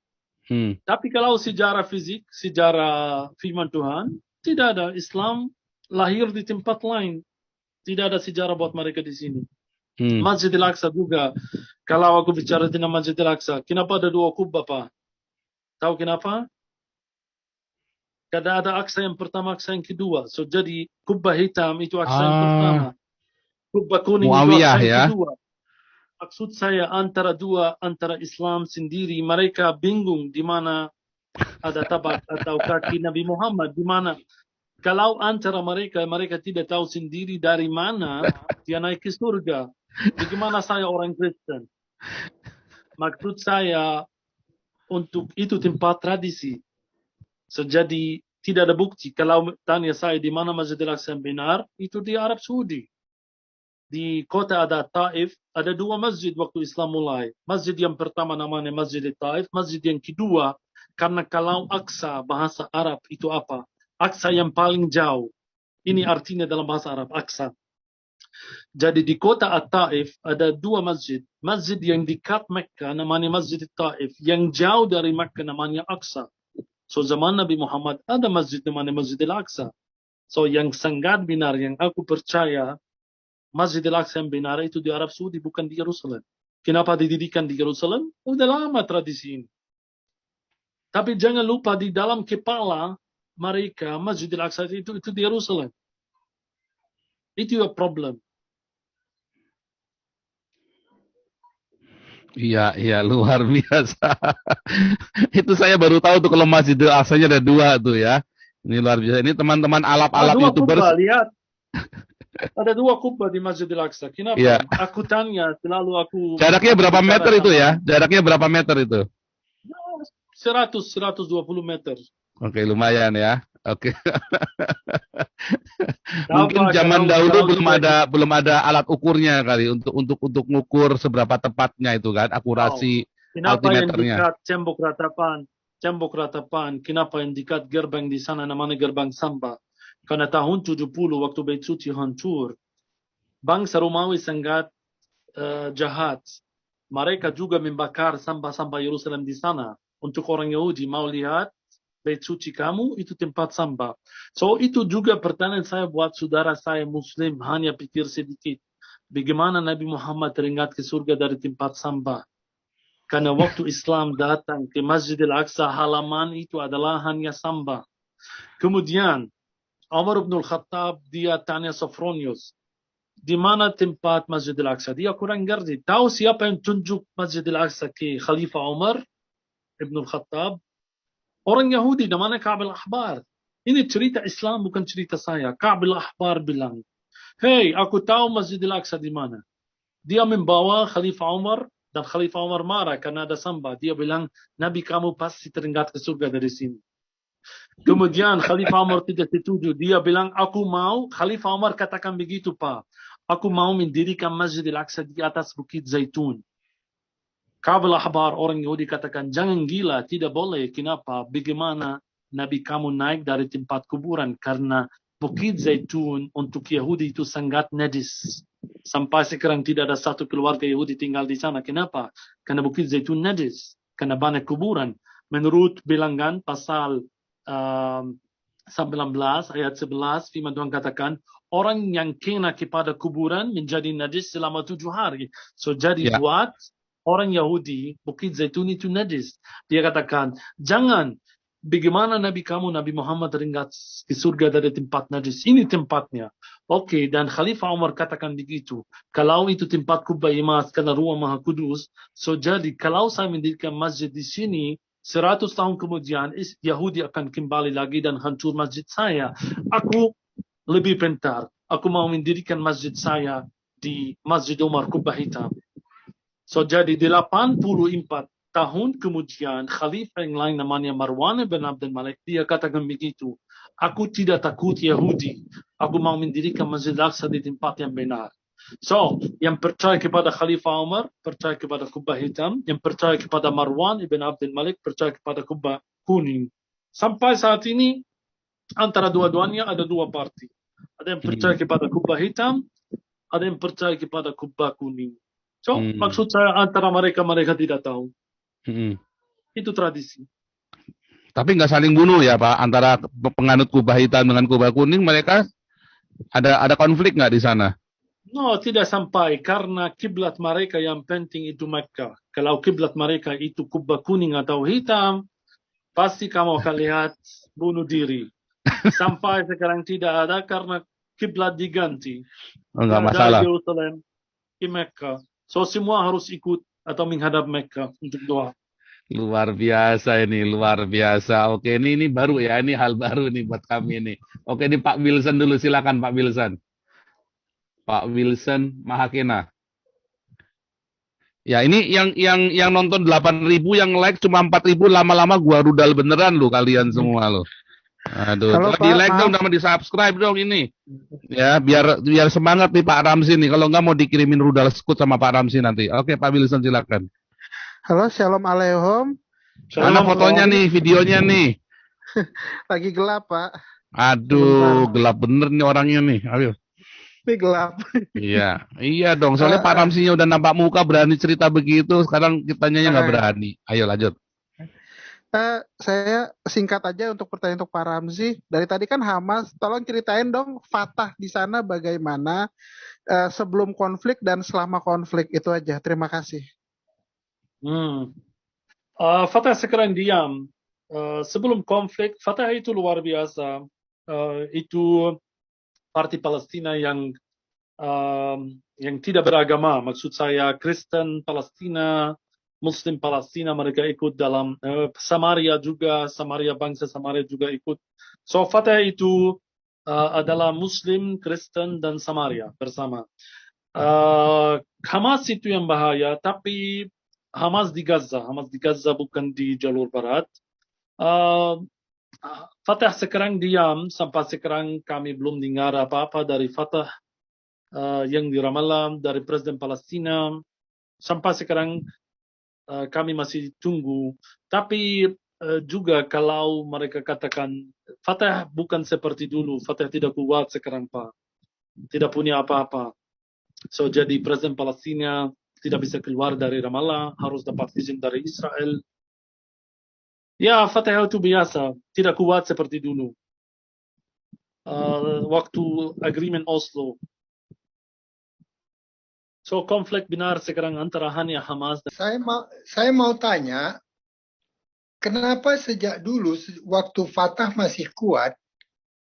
Tapi kalau sejarah fisik, sejarah firman Tuhan, tidak ada. Islam lahir di tempat lain. Tidak ada sejarah buat mereka di sini. Masjid Al-Aqsa juga. Kalau aku bicara tentang Masjid Al-Aqsa, kenapa ada 2 kubah, Pak? Tahu kenapa? Karena ada Aqsa yang pertama, Aqsa yang kedua. So jadi kubah hitam itu Aqsa yang pertama. Kubah kuning itu Aqsa yang kedua. Maksud saya antara Islam sendiri, mereka bingung di mana ada tapak atau kaki Nabi Muhammad, di mana kalau antara mereka tidak tahu sendiri dari mana dia naik ke surga. Bagaimana saya orang Kristen? Maksud saya untuk itu tempat tradisi. So, jadi tidak ada bukti. Kalau tanya saya di mana Masjid Al-Aqsa yang benar, itu di Arab Saudi. Di kota ada Taif, ada 2 masjid waktu Islam mulai. Masjid yang pertama namanya Masjid Taif, masjid yang kedua, karena kalau Aqsa bahasa Arab itu apa? Aqsa yang paling jauh. Ini artinya dalam bahasa Arab, Aqsa. Jadi di kota At-Taif ada 2 masjid. Masjid yang dekat Mekah namanya Masjid Taif, yang jauh dari Mekah namanya Aqsa. So zaman Nabi Muhammad ada masjid namanya Masjid Al-Aqsa. So yang sangat benar, yang aku percaya, Masjid Al-Aqsa yang benar itu di Arab Saudi, bukan di Yerusalem. Kenapa didirikan di Yerusalem? Udah lama tradisi ini. Tapi jangan lupa di dalam kepala mereka Masjid Al-Aqsa itu di Yerusalem. Itu problem. Iya, luar biasa. Itu saya baru tahu tuh kalau Masjid Al-Aqsa-nya ada 2 tuh ya. Ini luar biasa. Ini teman-teman alap-alap YouTubers. Kubah, lihat. Ada 2 kubah di Masjid Al-Aqsa. Kenapa? Ya. Aku tanya, selalu aku... Jaraknya berapa meter itu ya? Jaraknya berapa meter itu? 120 meter. Oke, lumayan ya. Oke. Mungkin zaman dahulu belum ada alat ukurnya kali untuk mengukur seberapa tepatnya itu kan, akurasi altimeternya. Kenapa yang dekat tembok ratapan, kenapa yang dekat gerbang di sana namanya gerbang Samba? Karena tahun 70 waktu Bait Suci hancur, bangsa Romawi sangat jahat. Mereka juga membakar sampah-sampah Yerusalem di sana. Untuk orang Yahudi mau lihat Bait Suci kamu, itu tempat samba. So itu juga pertanyaan saya buat saudara saya Muslim, hanya pikir sedikit. Bagaimana Nabi Muhammad teringat ke surga dari tempat samba? Karena waktu Islam datang ke Masjid Al-Aqsa, halaman itu adalah hanya samba. Kemudian Umar bin Khattab, dia tanya Sophronius, di mana tempat Masjid Al-Aqsa? Dia kurang ngerti. Tahu siapa yang tunjuk Masjid Al-Aqsa ke Khalifah Umar ibn Khattab? Orang Yahudi namanya Ka'b al-Ahbar. Ini cerita Islam, bukan cerita saya. Ka'b al-Ahbar bilang, hey, aku tahu Masjid Al-Aqsa di mana. Dia membawa Khalifah Umar, dan Khalifah Umar marah karena ada samba. Dia bilang, Nabi kamu pasti teringat ke surga dari sini. Kemudian Khalifah Umar tidak setuju. Dia bilang, aku mau. Khalifah Umar katakan begitu, Pak. Aku mau mendirikan Masjid Al-Aqsa di atas Bukit Zaitun. Ka'b al-Ahbar, orang Yahudi katakan, jangan gila, tidak boleh. Kenapa? Bagaimana Nabi kamu naik dari tempat kuburan? Karena Bukit Zaitun untuk Yahudi itu sangat najis. Sampai sekarang tidak ada satu keluarga Yahudi tinggal di sana. Kenapa? Karena Bukit Zaitun najis. Karena banyak kuburan. Menurut Bilangan pasal 19 ayat 11, firman Tuhan katakan, orang yang kena kepada kuburan menjadi najis selama 7 hari. So jadi buat orang Yahudi, Bukit Zaitun itu najis. Dia katakan, jangan, bagaimana Nabi kamu, Nabi Muhammad ringkat ke surga dari tempat najis. Ini tempatnya. Oke, dan Khalifah Umar katakan begitu. Kalau itu tempat kubah emas karena ruang Maha Kudus, so jadi kalau saya mendirikan masjid di sini, 100 tahun kemudian Yahudi akan kembali lagi dan hancur masjid saya. Aku lebih pintar. Aku mau mendirikan masjid saya di Masjid Umar Kubah Hitam. So jadi 84 tahun kemudian Khalifah yang lain namanya Marwan bin Abdul Malik, dia katakan begitu. Aku tidak takut Yahudi. Aku mau mendirikan Masjid Al-Aqsa di tempat yang benar. So, yang percaya kepada Khalifah Umar, percaya kepada Kubah Hitam. Yang percaya kepada Marwan ibn Abdul Malik, percaya kepada Kubah Kuning. Sampai saat ini, antara dua-duanya ada dua parti. Ada yang percaya kepada Kubah Hitam, ada yang percaya kepada Kubah Kuning. So, maksud saya antara mereka tidak tahu. Itu tradisi. Tapi nggak saling bunuh ya Pak, antara penganut Kubah Hitam dengan Kubah Kuning, mereka ada konflik nggak di sana? No, tidak sampai, karena kiblat mereka yang penting itu Mekah. Kalau kiblat mereka itu Kubah Kuning atau hitam, pasti kamu akan lihat bunuh diri. Sampai sekarang tidak ada karena kiblat diganti. Enggak masalah. Dari Yerusalem ke Mekah. So semua harus ikut atau menghadap Mekah untuk doa. Luar biasa ini, luar biasa. Oke, ini baru ya, ini hal baru nih buat kami ini. Oke, ini Pak Wilson dulu, silakan Pak Wilson. Pak Wilson Mahakena. Ya, ini yang nonton 8.000, yang like cuma 4.000, lama-lama gua rudal beneran lo kalian semua lo. Aduh, Halo, di Pak, like dong, sama di subscribe dong ini. Ya, biar semangat nih Pak Ramzi nih. Kalau nggak mau dikirimin rudal skut sama Pak Ramzi nanti. Oke, Pak Wilson silakan. Halo, Shalom Aleihom. Mana fotonya nih, videonya nih? Lagi gelap, Pak. Aduh, gelap bener nih orangnya nih. Ayo. Ini gelap. Iya dong. Soalnya Pak Ramsinya udah nampak muka berani cerita begitu. Sekarang kitanya nggak berani. Ayo lanjut. Saya singkat aja untuk pertanyaan untuk Pak Ramzi. Dari tadi kan Hamas, tolong ceritain dong Fatah di sana bagaimana sebelum konflik dan selama konflik. Itu aja. Terima kasih. Fatah sekarang diam. Sebelum konflik, Fatah itu luar biasa. Itu parti Palestina yang tidak beragama. Maksud saya Kristen Palestina, Muslim Palestina, mereka ikut dalam Samaria juga, bangsa Samaria juga ikut. So Fatah itu adalah Muslim, Kristen, dan Samaria bersama. Hamas itu yang bahaya, tapi Hamas di Gaza bukan di jalur barat. Fatah sekarang diam, sampai sekarang kami belum dengar apa-apa dari Fatah yang di Ramallah, dari Presiden Palestina. Sampai sekarang kami masih tunggu. Tapi juga kalau mereka katakan Fatah bukan seperti dulu, Fatah tidak kuat sekarang Pak, tidak punya apa-apa. So jadi Presiden Palestina tidak bisa keluar dari Ramallah, harus dapat izin dari Israel. Ya, Fatah itu biasa, tidak kuat seperti dulu. Waktu agreement Oslo. So, konflik benar sekarang antara hanya Hamas dan... Saya mau tanya, kenapa sejak dulu waktu Fatah masih kuat,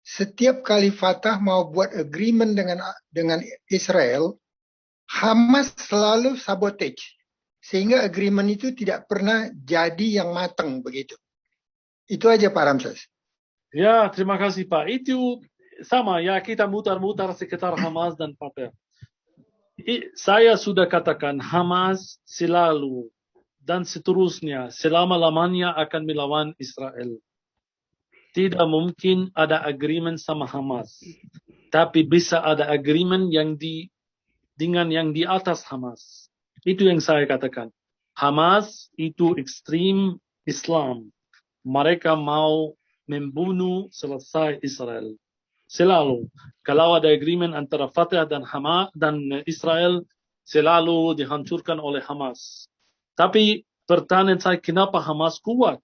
setiap kali Fatah mau buat agreement dengan Israel, Hamas selalu sabotage. Sehingga agreement itu tidak pernah jadi yang matang begitu. Itu aja Pak Ramses. Ya, terima kasih Pak. Itu sama ya, kita mutar-mutar sekitar Hamas dan Fatah. Saya sudah katakan Hamas selalu dan seterusnya selama-lamanya akan melawan Israel. Tidak mungkin ada agreement sama Hamas. Tapi bisa ada agreement dengan yang di atas Hamas. Itu yang saya katakan. Hamas itu ekstrim Islam. Mereka mau membunuh selesai Israel. Selalu. Kalau ada agreement antara Fatah dan Hamas dan Israel, selalu dihancurkan oleh Hamas. Tapi pertanyaan saya, kenapa Hamas kuat?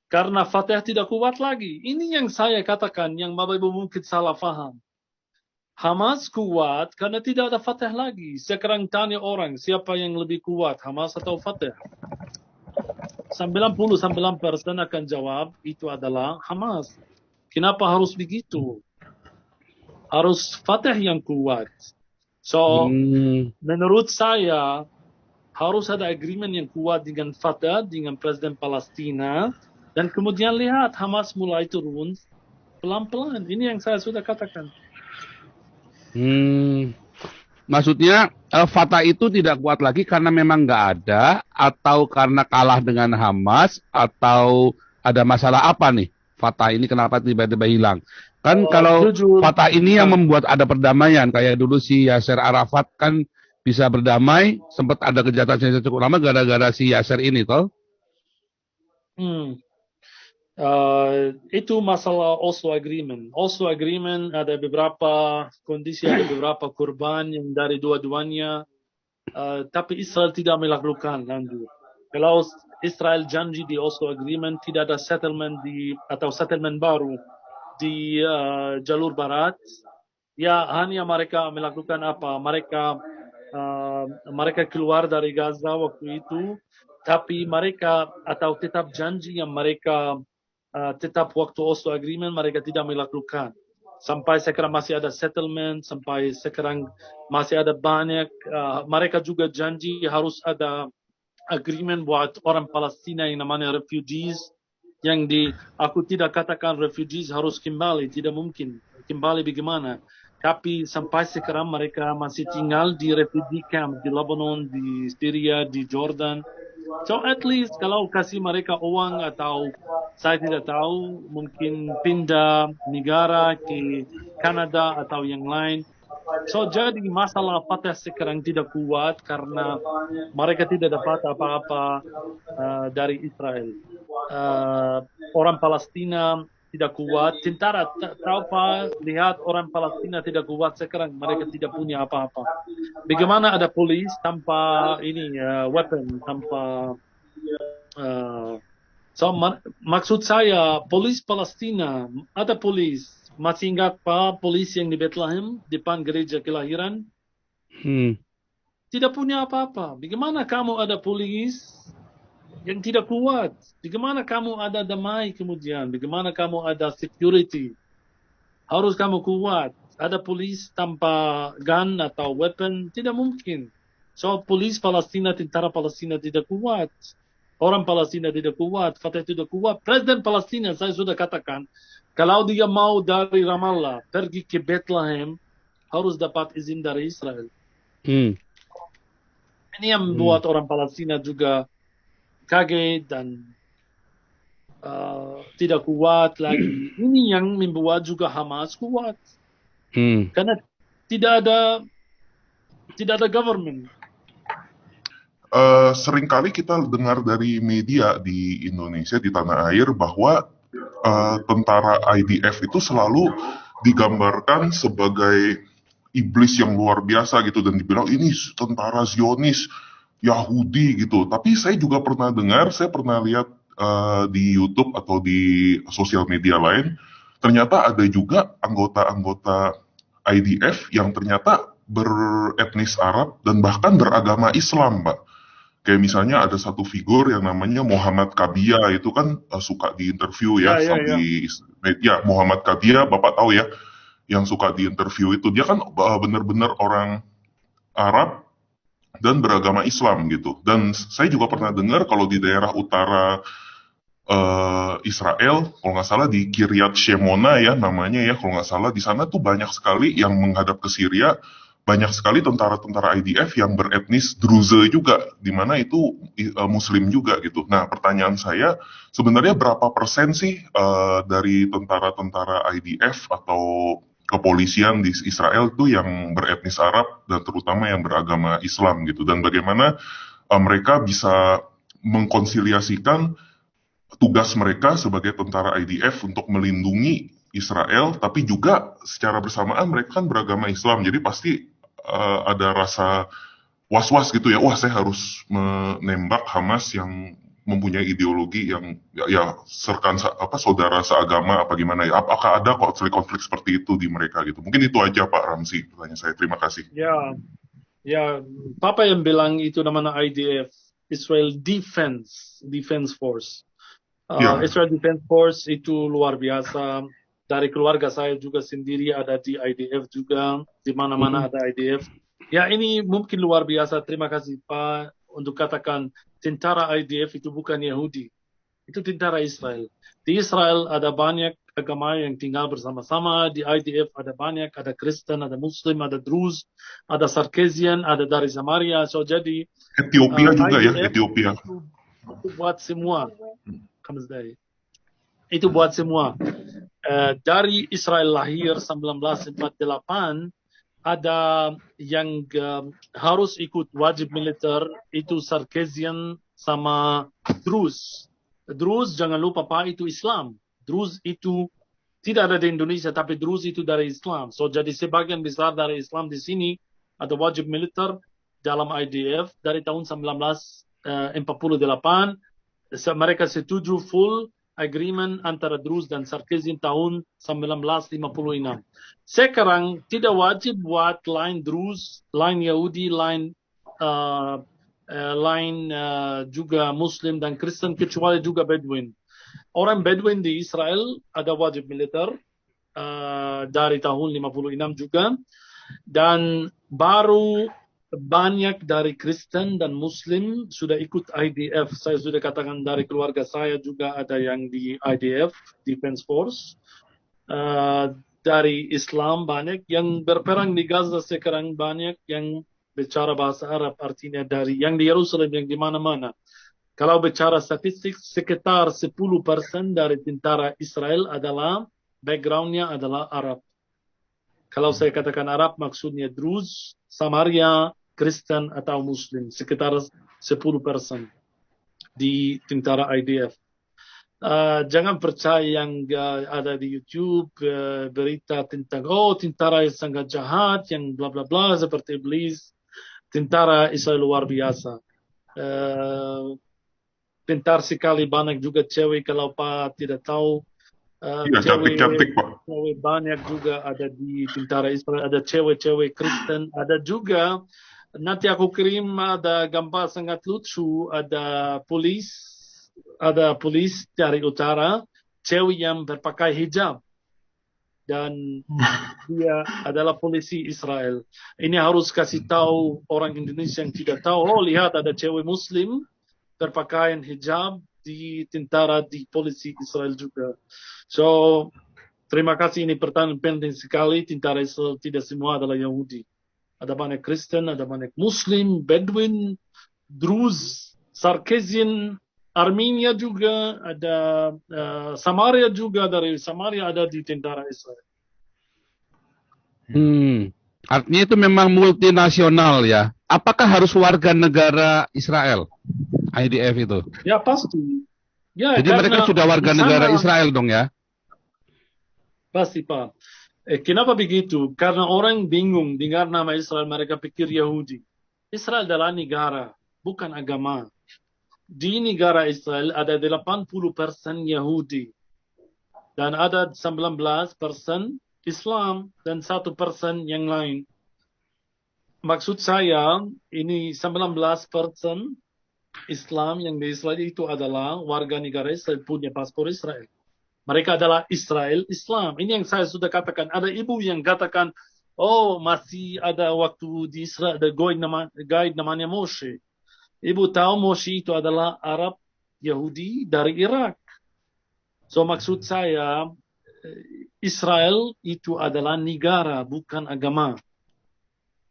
Karena Fatah tidak kuat lagi. Ini yang saya katakan, yang Bapak Ibu mungkin salah paham. Hamas kuat karena tidak ada Fatah lagi. Sekarang tanya orang, siapa yang lebih kuat, Hamas atau Fatah? 99% akan jawab, itu adalah Hamas. Kenapa harus begitu? Harus Fatah yang kuat. So, menurut saya, harus ada agreement yang kuat dengan Fatah, dengan Presiden Palestina, dan kemudian lihat Hamas mulai turun pelan-pelan. Ini yang saya sudah katakan. Maksudnya Fatah itu tidak kuat lagi karena memang nggak ada, atau karena kalah dengan Hamas, atau ada masalah apa nih? Fatah ini kenapa tiba-tiba hilang? Kan kalau Fatah ini yang membuat ada perdamaian, kayak dulu si Yasser Arafat kan bisa berdamai, sempat ada kejahatan yang cukup lama gara-gara si Yasser ini, toh? Itu masalah Oslo Agreement. Oslo Agreement ada beberapa kondisi, ada beberapa korban yang dari dua-duanya, tapi Israel tidak melakukan lanjut. Kalau Israel janji di Oslo Agreement tidak ada settlement atau settlement baru di jalur barat, ya hanya mereka melakukan apa? Mereka keluar dari Gaza waktu itu, tapi mereka atau tetap janji yang mereka tetap waktu Oslo Agreement mereka tidak melakukan. Sampai sekarang masih ada settlement, sampai sekarang masih ada banyak. Mereka juga janji harus ada agreement buat orang Palestina yang namanya refugees. Aku tidak katakan refugees harus kembali, tidak mungkin. Kembali bagaimana? Tapi sampai sekarang mereka masih tinggal di refugee camp di Lebanon, di Syria, di Jordan. So at least kalau kasih mereka uang atau saya tidak tahu, mungkin pindah negara ke Kanada atau yang lain. So jadi masalah Fatah sekarang tidak kuat karena mereka tidak dapat apa-apa dari Israel. Orang Palestina tidak kuat. Tentara tahu Pak, lihat orang Palestina tidak kuat sekarang, mereka tidak punya apa-apa. Bagaimana ada polis tanpa weapon, tanpa maksud saya polis Palestina, ada polis. Masih ingat Pak polis yang di Bethlehem depan gereja kelahiran? Tidak punya apa-apa. Bagaimana kamu ada polis yang tidak kuat? Bagaimana kamu ada damai kemudian? Bagaimana kamu ada security? Harus kamu kuat. Ada polis tanpa gun atau weapon? Tidak mungkin. So, polis Palestina, tentara Palestina tidak kuat. Orang Palestina tidak kuat. Fatah tidak kuat. Presiden Palestina, saya sudah katakan, kalau dia mau dari Ramallah pergi ke Bethlehem, harus dapat izin dari Israel. Ini yang membuat orang Palestina juga kaget dan tidak kuat lagi. Ini yang membuat juga Hamas kuat. Karena tidak ada government. Seringkali kita dengar dari media di Indonesia, di tanah air, bahwa tentara IDF itu selalu digambarkan sebagai iblis yang luar biasa gitu, dan dibilang ini tentara Zionis Yahudi gitu. Tapi saya juga pernah dengar, saya pernah lihat di YouTube atau di sosial media lain, ternyata ada juga anggota-anggota IDF yang ternyata beretnis Arab dan bahkan beragama Islam, Pak. Kayak misalnya ada satu figur yang namanya Muhammad Kabia, itu kan suka diinterview ya, Muhammad Kabia, Bapak tahu ya, yang suka diinterview itu. Dia kan benar-benar orang Arab dan beragama Islam gitu. Dan saya juga pernah dengar kalau di daerah utara Israel, kalau nggak salah di Kiryat Shemona ya namanya ya, kalau nggak salah di sana tuh banyak sekali yang menghadap ke Syria, banyak sekali tentara-tentara IDF yang beretnis Druze juga, di mana itu Muslim juga gitu. Nah, pertanyaan saya, sebenarnya berapa persen sih dari tentara-tentara IDF atau kepolisian di Israel itu yang beretnis Arab dan terutama yang beragama Islam gitu, dan bagaimana mereka bisa mengkonsiliasikan tugas mereka sebagai tentara IDF untuk melindungi Israel, tapi juga secara bersamaan mereka kan beragama Islam, jadi pasti ada rasa was-was gitu ya, wah saya harus menembak Hamas yang mempunyai ideologi yang ya serkan saudara seagama apa gimana ya, apakah ada konflik-konflik seperti itu di mereka gitu. Mungkin itu aja Pak Ramzi pertanyaan saya, terima kasih. Ya, Papa yang bilang itu namanya IDF, Israel Defense Force. Israel Defense Force itu luar biasa. Dari keluarga saya juga sendiri ada di IDF juga, di mana-mana ada IDF. Ya ini mungkin luar biasa. Terima kasih Pak untuk katakan tentara IDF itu bukan Yahudi, itu tentara Israel. Di Israel ada banyak agama yang tinggal bersama-sama. Di IDF ada banyak, ada Kristen, ada Muslim, ada Druze, ada Sarkeesian, ada dari Samaria. So jadi Ethiopia juga IDF ya, Ethiopia. Itu buat semua. Itu buat semua. Dari Israel lahir 1948 ada yang harus ikut wajib militer, itu Sarkeesian sama Druze. Druze jangan lupa Pak, itu Islam. Druze itu tidak ada di Indonesia, tapi Druze itu dari Islam. So jadi sebagian besar dari Islam di sini ada wajib militer dalam IDF dari tahun 1948. Mereka setuju full agreement antara Druze dan Sarkeesian tahun 1956. Sekarang tidak wajib buat line Druze, line Yahudi, line juga Muslim dan Kristen, kecuali juga Bedouin. Orang Bedouin di Israel ada wajib militer dari tahun 56 juga, dan baru banyak dari Kristen dan Muslim sudah ikut IDF. Saya sudah katakan dari keluarga saya juga ada yang di IDF, Defense Force. Dari Islam banyak yang berperang di Gaza sekarang, banyak yang bicara bahasa Arab, artinya dari yang di Yerusalem, yang di mana-mana. Kalau bicara statistik, sekitar 10% dari tentara Israel adalah background-nya adalah Arab. Kalau saya katakan Arab, maksudnya Druze, Samaria, Kristen atau Muslim, sekitar 10% di tentara IDF. Jangan percaya yang ada di YouTube berita tentang tentara yang sangat jahat, yang bla bla bla seperti iblis. Tentara Israel luar biasa. Pintar sekali, banyak juga cewek, kalau Pak tidak tahu. Iya, cantik-cantik Pak. Cewek banyak juga ada di tentara Israel, ada cewek-cewek Kristen, ada juga, nanti aku kirim, ada gambar sangat lucu, ada polis dari utara, cewek yang berpakai hijab, dan dia adalah polisi Israel. Ini harus kasih tahu orang Indonesia yang tidak tahu, lihat ada cewek Muslim berpakaian hijab di tentara, di polisi Israel juga. So, terima kasih, ini pertanyaan penting sekali. Tentara Israel tidak semua adalah Yahudi. Ada banyak Kristen, ada banyak Muslim, Bedouin, Druze, Sarkeesian, Armenia juga, ada Samaria juga, dari Samaria ada di tentara Israel. Artinya itu memang multinasional ya. Apakah harus warga negara Israel, IDF itu? Ya pasti. Ya, jadi mereka sudah warga negara Israel dong ya? Pasti Pak. Kenapa begitu? Karena orang bingung dengar nama Israel, mereka pikir Yahudi. Israel adalah negara, bukan agama. Di negara Israel ada 80% Yahudi dan ada 19% Islam dan 1% yang lain. Maksud saya, ini 19% Islam yang di Israel itu adalah warga negara Israel, punya paspor Israel. Mereka adalah Israel Islam. Ini yang saya sudah katakan. Ada ibu yang katakan, masih ada waktu di Israel, ada guide namanya Moshe. Ibu tahu Moshe itu adalah Arab Yahudi dari Irak. So maksud saya, Israel itu adalah negara, bukan agama.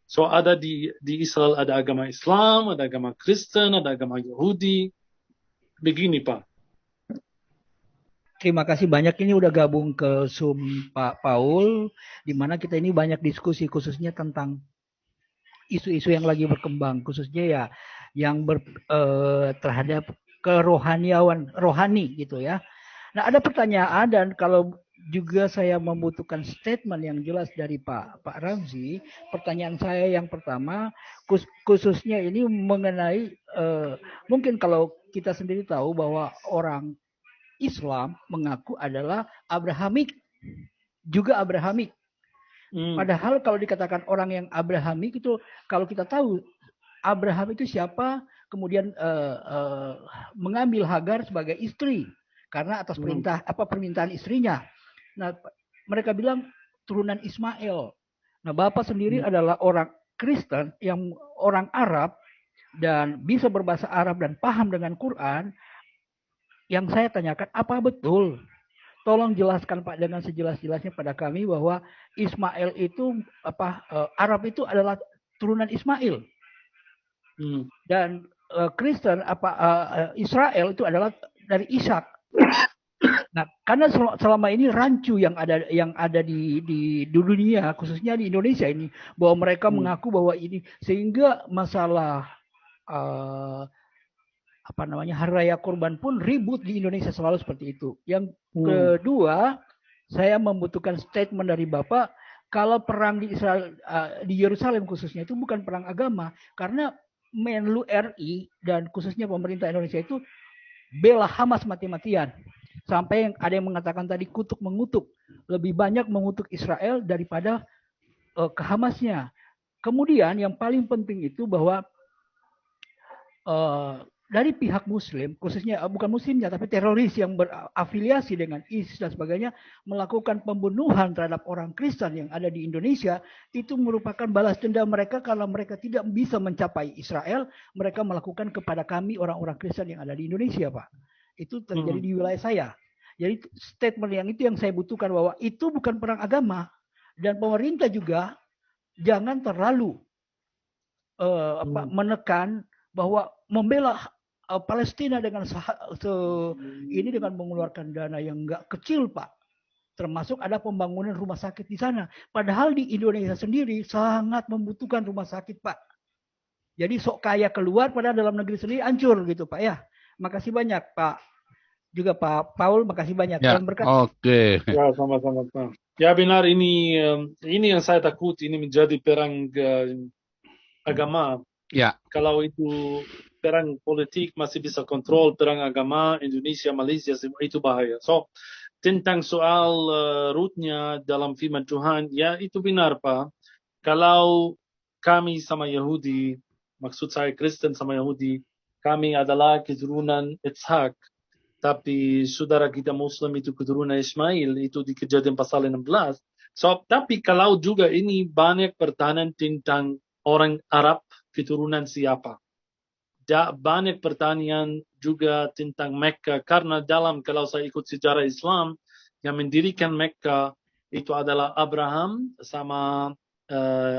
So ada di Israel ada agama Islam, ada agama Kristen, ada agama Yahudi. Begini Pak. Terima kasih banyak, ini udah gabung ke Zoom Pak Paul, di mana kita ini banyak diskusi khususnya tentang isu-isu yang lagi berkembang, khususnya ya yang terhadap rohani gitu ya. Nah, ada pertanyaan, dan kalau juga saya membutuhkan statement yang jelas dari Pak Ramzi. Pertanyaan saya yang pertama, khususnya ini mengenai mungkin kalau kita sendiri tahu bahwa orang Islam mengaku adalah Abrahamik, juga Abrahamik. Padahal kalau dikatakan orang yang Abrahamik itu, kalau kita tahu Abraham itu siapa, kemudian mengambil Hagar sebagai istri karena atas permintaan istrinya. Nah, mereka bilang turunan Ismail. Nah, Bapak sendiri adalah orang Kristen yang orang Arab dan bisa berbahasa Arab dan paham dengan Quran. Yang saya tanyakan, apa betul? Tolong jelaskan Pak dengan sejelas-jelasnya pada kami bahwa Ismail itu Arab itu adalah turunan Ismail. Dan Kristen Israel itu adalah dari Ishak. Nah, karena selama ini rancu yang ada di dunia, khususnya di Indonesia ini, bahwa mereka mengaku bahwa ini, sehingga masalah Hari Raya Kurban pun ribut di Indonesia selalu seperti itu. Yang kedua, saya membutuhkan statement dari Bapak kalau perang di Israel, di Yerusalem khususnya itu bukan perang agama, karena Menlu RI dan khususnya pemerintah Indonesia itu bela Hamas mati-matian. Sampai ada yang mengatakan tadi kutuk mengutuk. Lebih banyak mengutuk Israel daripada ke Hamasnya. Kemudian yang paling penting itu bahwa dari pihak Muslim, khususnya bukan Muslimnya, tapi teroris yang berafiliasi dengan ISIS dan sebagainya, melakukan pembunuhan terhadap orang Kristen yang ada di Indonesia, itu merupakan balas dendam mereka karena mereka tidak bisa mencapai Israel, mereka melakukan kepada kami orang-orang Kristen yang ada di Indonesia, Pak. Itu terjadi di wilayah saya. Jadi statement yang itu yang saya butuhkan, bahwa itu bukan perang agama, dan pemerintah juga jangan terlalu menekan bahwa membela Palestina dengan dengan mengeluarkan dana yang enggak kecil, Pak. Termasuk ada pembangunan rumah sakit di sana. Padahal di Indonesia sendiri sangat membutuhkan rumah sakit, Pak. Jadi sok kaya keluar, padahal dalam negeri sendiri hancur gitu, Pak ya. Makasih banyak, Pak. Juga Pak Paul, makasih banyak. Ya, oke. Ya, sama-sama, Pak. Ya benar, ini yang saya takut, ini menjadi perang agama. Ya. Kalau itu perang politik masih bisa kontrol, perang agama Indonesia, Malaysia itu bahaya. So tentang soal rootnya dalam firman Tuhan, ya itu benar, Pak. Kalau kami sama Yahudi, maksud saya Kristen sama Yahudi, kami adalah keturunan Ishak. Tapi saudara kita Muslim itu keturunan Ismail, itu di Kejadian pasal 16. So, tapi kalau juga ini banyak pertanyaan tentang orang Arab, keturunan siapa? Banyak pertanyaan juga tentang Mekah, karena kalau saya ikut sejarah Islam, yang mendirikan Mekah itu adalah Abraham sama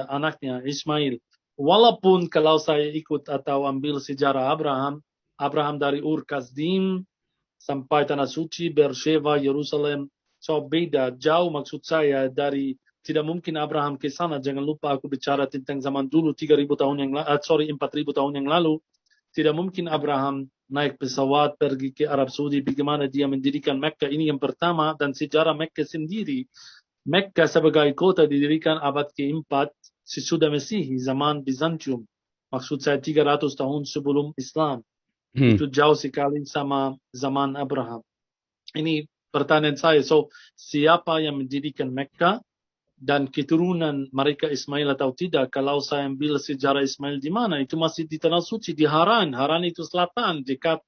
anaknya Ismail. Walaupun kalau saya ikut atau ambil sejarah Abraham dari Ur Kasdim sampai Tanah Suci, Beersheba, Yerusalem, so beda jauh. Maksud saya dari tidak mungkin Abraham ke sana. Jangan lupa aku bicara tentang zaman dulu 4.000 tahun yang lalu. Tidak mungkin Abraham naik pesawat pergi ke Arab Saudi. Bagaimana dia mendirikan Mekah? Ini yang pertama. Dan sejarah Mekah sendiri. Mekah sebagai kota didirikan abad ke-4 sesudah Masehi, zaman Bizantium. Maksud saya 300 tahun sebelum Islam. Itu jauh sekali sama zaman Abraham. Ini pertanyaan saya. So, siapa yang mendirikan Mekah? Dan keturunan mereka Ismail atau tidak? Kalau saya ambil sejarah Ismail di mana? Itu masih di Tanah Suci, di Haran. Haran itu selatan, dekat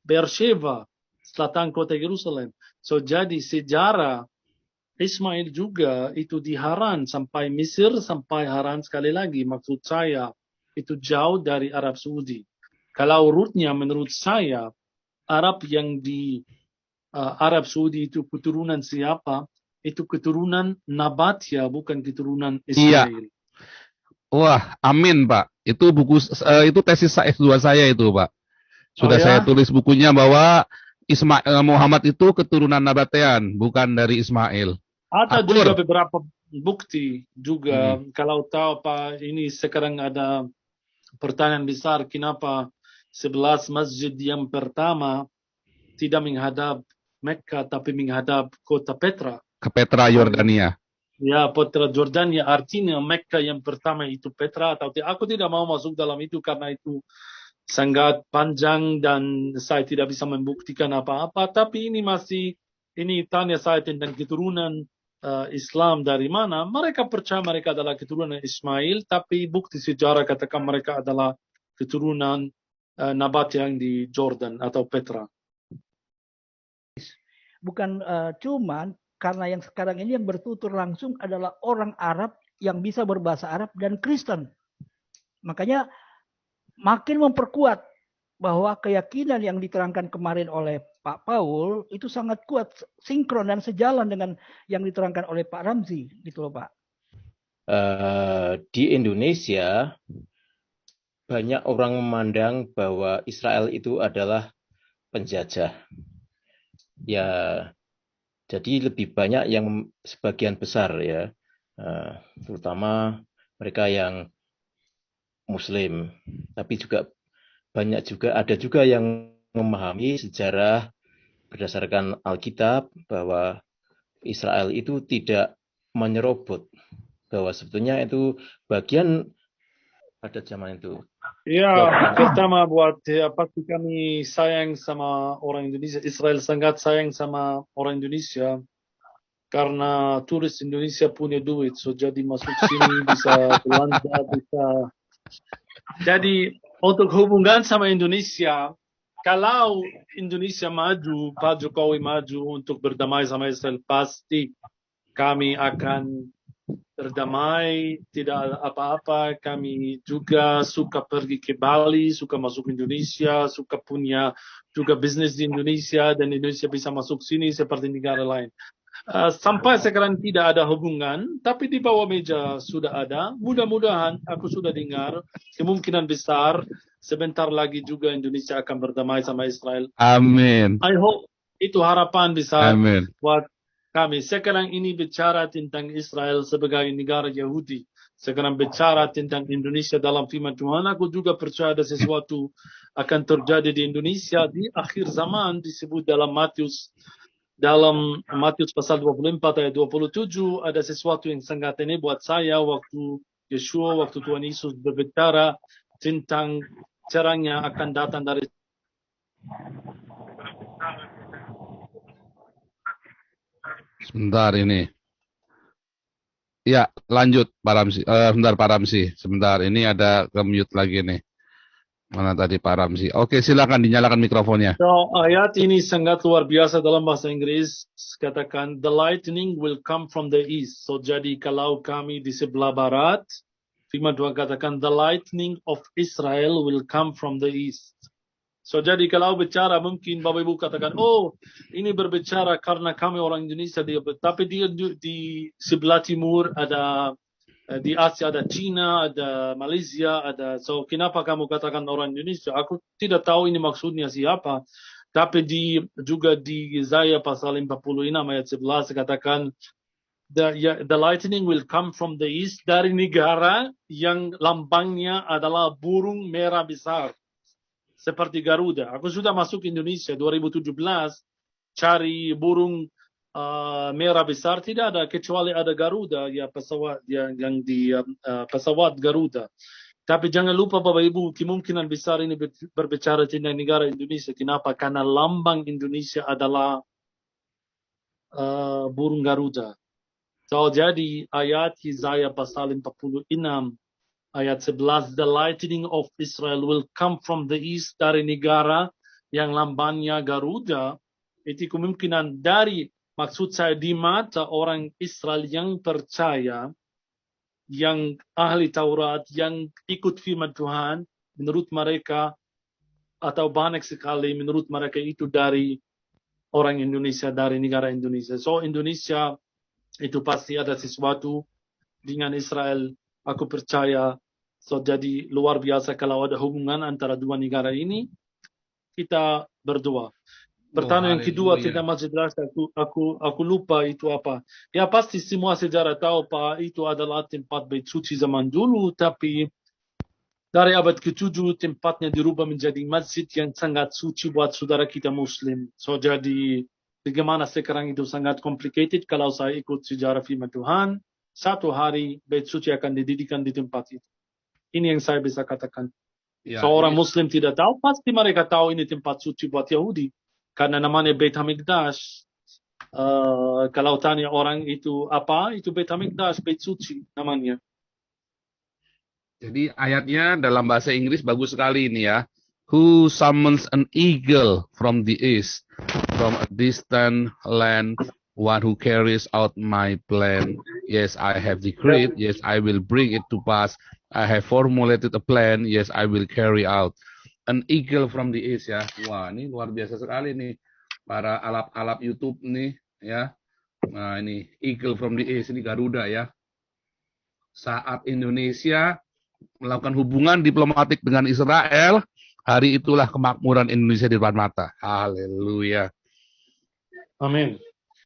Beersheba, selatan kota Yerusalem. So, jadi sejarah Ismail juga itu di Haran, sampai Mesir, sampai Haran sekali lagi. Maksud saya, itu jauh dari Arab Saudi. Kalau rootnya menurut saya, Arab yang di Arab Saudi itu keturunan siapa? Itu keturunan Nabatia, bukan keturunan Ismail. Iya. Wah, amin, Pak. Itu itu tesis S2 saya itu, Pak. Sudah saya tulis bukunya bahwa Muhammad itu keturunan Nabatean, bukan dari Ismail. Ada juga beberapa bukti juga. Kalau tahu Pak, ini sekarang ada pertanyaan besar, kenapa 11 masjid yang pertama tidak menghadap Mekah tapi menghadap kota Petra. Ke Petra, Yordania. Ya, Petra Jordania, artinya Mekah yang pertama itu Petra. Atau aku tidak mau masuk dalam itu karena itu sangat panjang dan saya tidak bisa membuktikan apa-apa. Tapi ini tanya saya tentang keturunan Islam dari mana. Mereka percaya mereka adalah keturunan Ismail, tapi bukti sejarah katakan mereka adalah keturunan Nabat yang di Jordan atau Petra. Bukan cuman karena yang sekarang ini yang bertutur langsung adalah orang Arab yang bisa berbahasa Arab dan Kristen. Makanya makin memperkuat bahwa keyakinan yang diterangkan kemarin oleh Pak Paul itu sangat kuat, sinkron dan sejalan dengan yang diterangkan oleh Pak Ramzi, gitu loh Pak. Di Indonesia banyak orang memandang bahwa Israel itu adalah penjajah. Ya, jadi lebih banyak yang sebagian besar ya, terutama mereka yang Muslim. Tapi juga ada juga yang memahami sejarah berdasarkan Alkitab bahwa Israel itu tidak menyerobot, bahwa sebetulnya itu bagian pada zaman itu. Ya, pertama pasti kami sayang sama orang Indonesia. Israel sangat sayang sama orang Indonesia karena turis Indonesia punya duit, so jadi masuk sini bisa belanja, bisa. Jadi untuk hubungan sama Indonesia, kalau Indonesia maju, Pak Jokowi maju untuk berdamai sama Israel, pasti kami akan berdamai, tidak apa-apa. Kami juga suka pergi ke Bali, suka masuk Indonesia, suka punya juga bisnis di Indonesia, dan Indonesia bisa masuk sini seperti negara lain. Sampai sekarang tidak ada hubungan, tapi di bawah meja sudah ada. Mudah-mudahan aku sudah dengar kemungkinan besar sebentar lagi juga Indonesia akan berdamai sama Israel. Amin. I hope itu harapan besar Amin. buat kami. Sekarang ini bicara tentang Israel sebagai negara Yahudi. Sekarang bicara tentang Indonesia dalam firman Tuhan. Aku juga percaya ada sesuatu akan terjadi di Indonesia di akhir zaman, disebut dalam Matius pasal 24 ayat 27, ada sesuatu yang sangat ini buat saya waktu Tuhan Yesus berbicara tentang caranya akan datang dari Sebentar ini. Ya, lanjut Pak Ramzi. Sebentar Pak Ramzi. Sebentar, ini ada ke-mute lagi nih. Mana tadi Pak Ramzi? Oke, silakan dinyalakan mikrofonnya. So, ayat ini sangat luar biasa dalam bahasa Inggris. Katakan, the lightning will come from the east. So, jadi kalau kami di sebelah barat, firman Tuhan katakan, the lightning of Israel will come from the east. So, jadi kalau bicara mungkin Bapak Ibu katakan, oh ini berbicara karena kami orang Indonesia. Tapi di sebelah timur ada, di Asia ada China, ada Malaysia, ada. So, kenapa kamu katakan orang Indonesia? Aku tidak tahu ini maksudnya siapa. Tapi juga di Yesaya pasal 46 ayat 11 katakan, the lightning will come from the east, dari negara yang lambangnya adalah burung merah besar. Seperti Garuda. Aku sudah masuk Indonesia 2017, cari burung merah besar tidak ada kecuali ada Garuda, ya pesawat yang di pesawat Garuda. Tapi jangan lupa Bapak Ibu, kemungkinan besar ini berbicara tentang negara Indonesia. Kenapa? Karena lambang Indonesia adalah burung Garuda. So, jadi ayat Yesaya pasal 46 ayat 11, the lightning of Israel will come from the east, dari negara yang lambangnya Garuda. Itu kemungkinan dari, maksud saya di mata orang Israel yang percaya, yang ahli Taurat, yang ikut firman Tuhan, menurut mereka, atau banyak sekali menurut mereka itu dari orang Indonesia, dari negara Indonesia. So, Indonesia itu pasti ada sesuatu dengan Israel, aku percaya. So, jadi luar biasa kalau ada hubungan antara dua negara ini, kita berdoa. Pertanyaan yang kedua tidak masih jelas, aku lupa itu apa. Ya pasti semua sejarah tahu Pak, itu adalah tempat bait suci zaman dulu, tapi Dari abad ke-7 tempatnya dirubah menjadi masjid yang sangat suci buat saudara kita Muslim. So jadi bagaimana sekarang itu sangat complicated kalau saya ikut sejarah firman Tuhan. Satu hari bait suci akan didirikan di tempat itu. Ini yang saya bisa katakan. Ya, Seorang ini Muslim tidak tahu, pasti mereka tahu ini tempat suci buat Yahudi. Karena namanya Beit HaMikdash. Kalau tanya orang itu apa, itu Beit HaMikdash, Beit suci namanya. Jadi ayatnya dalam bahasa Inggris bagus sekali ini ya. Who summons an eagle from the east, from a distant land, one who carries out my plan. Yes, I have decreed. Yes, I will bring it to pass. I have formulated a plan. Yes, I will carry out. An eagle from the east ya. Wah, ini luar biasa sekali nih. Para alap-alap YouTube nih ya. Nah, ini eagle from the east, ini Garuda ya. Saat Indonesia melakukan hubungan diplomatik dengan Israel, hari itulah kemakmuran Indonesia di depan mata. Haleluya. Amin.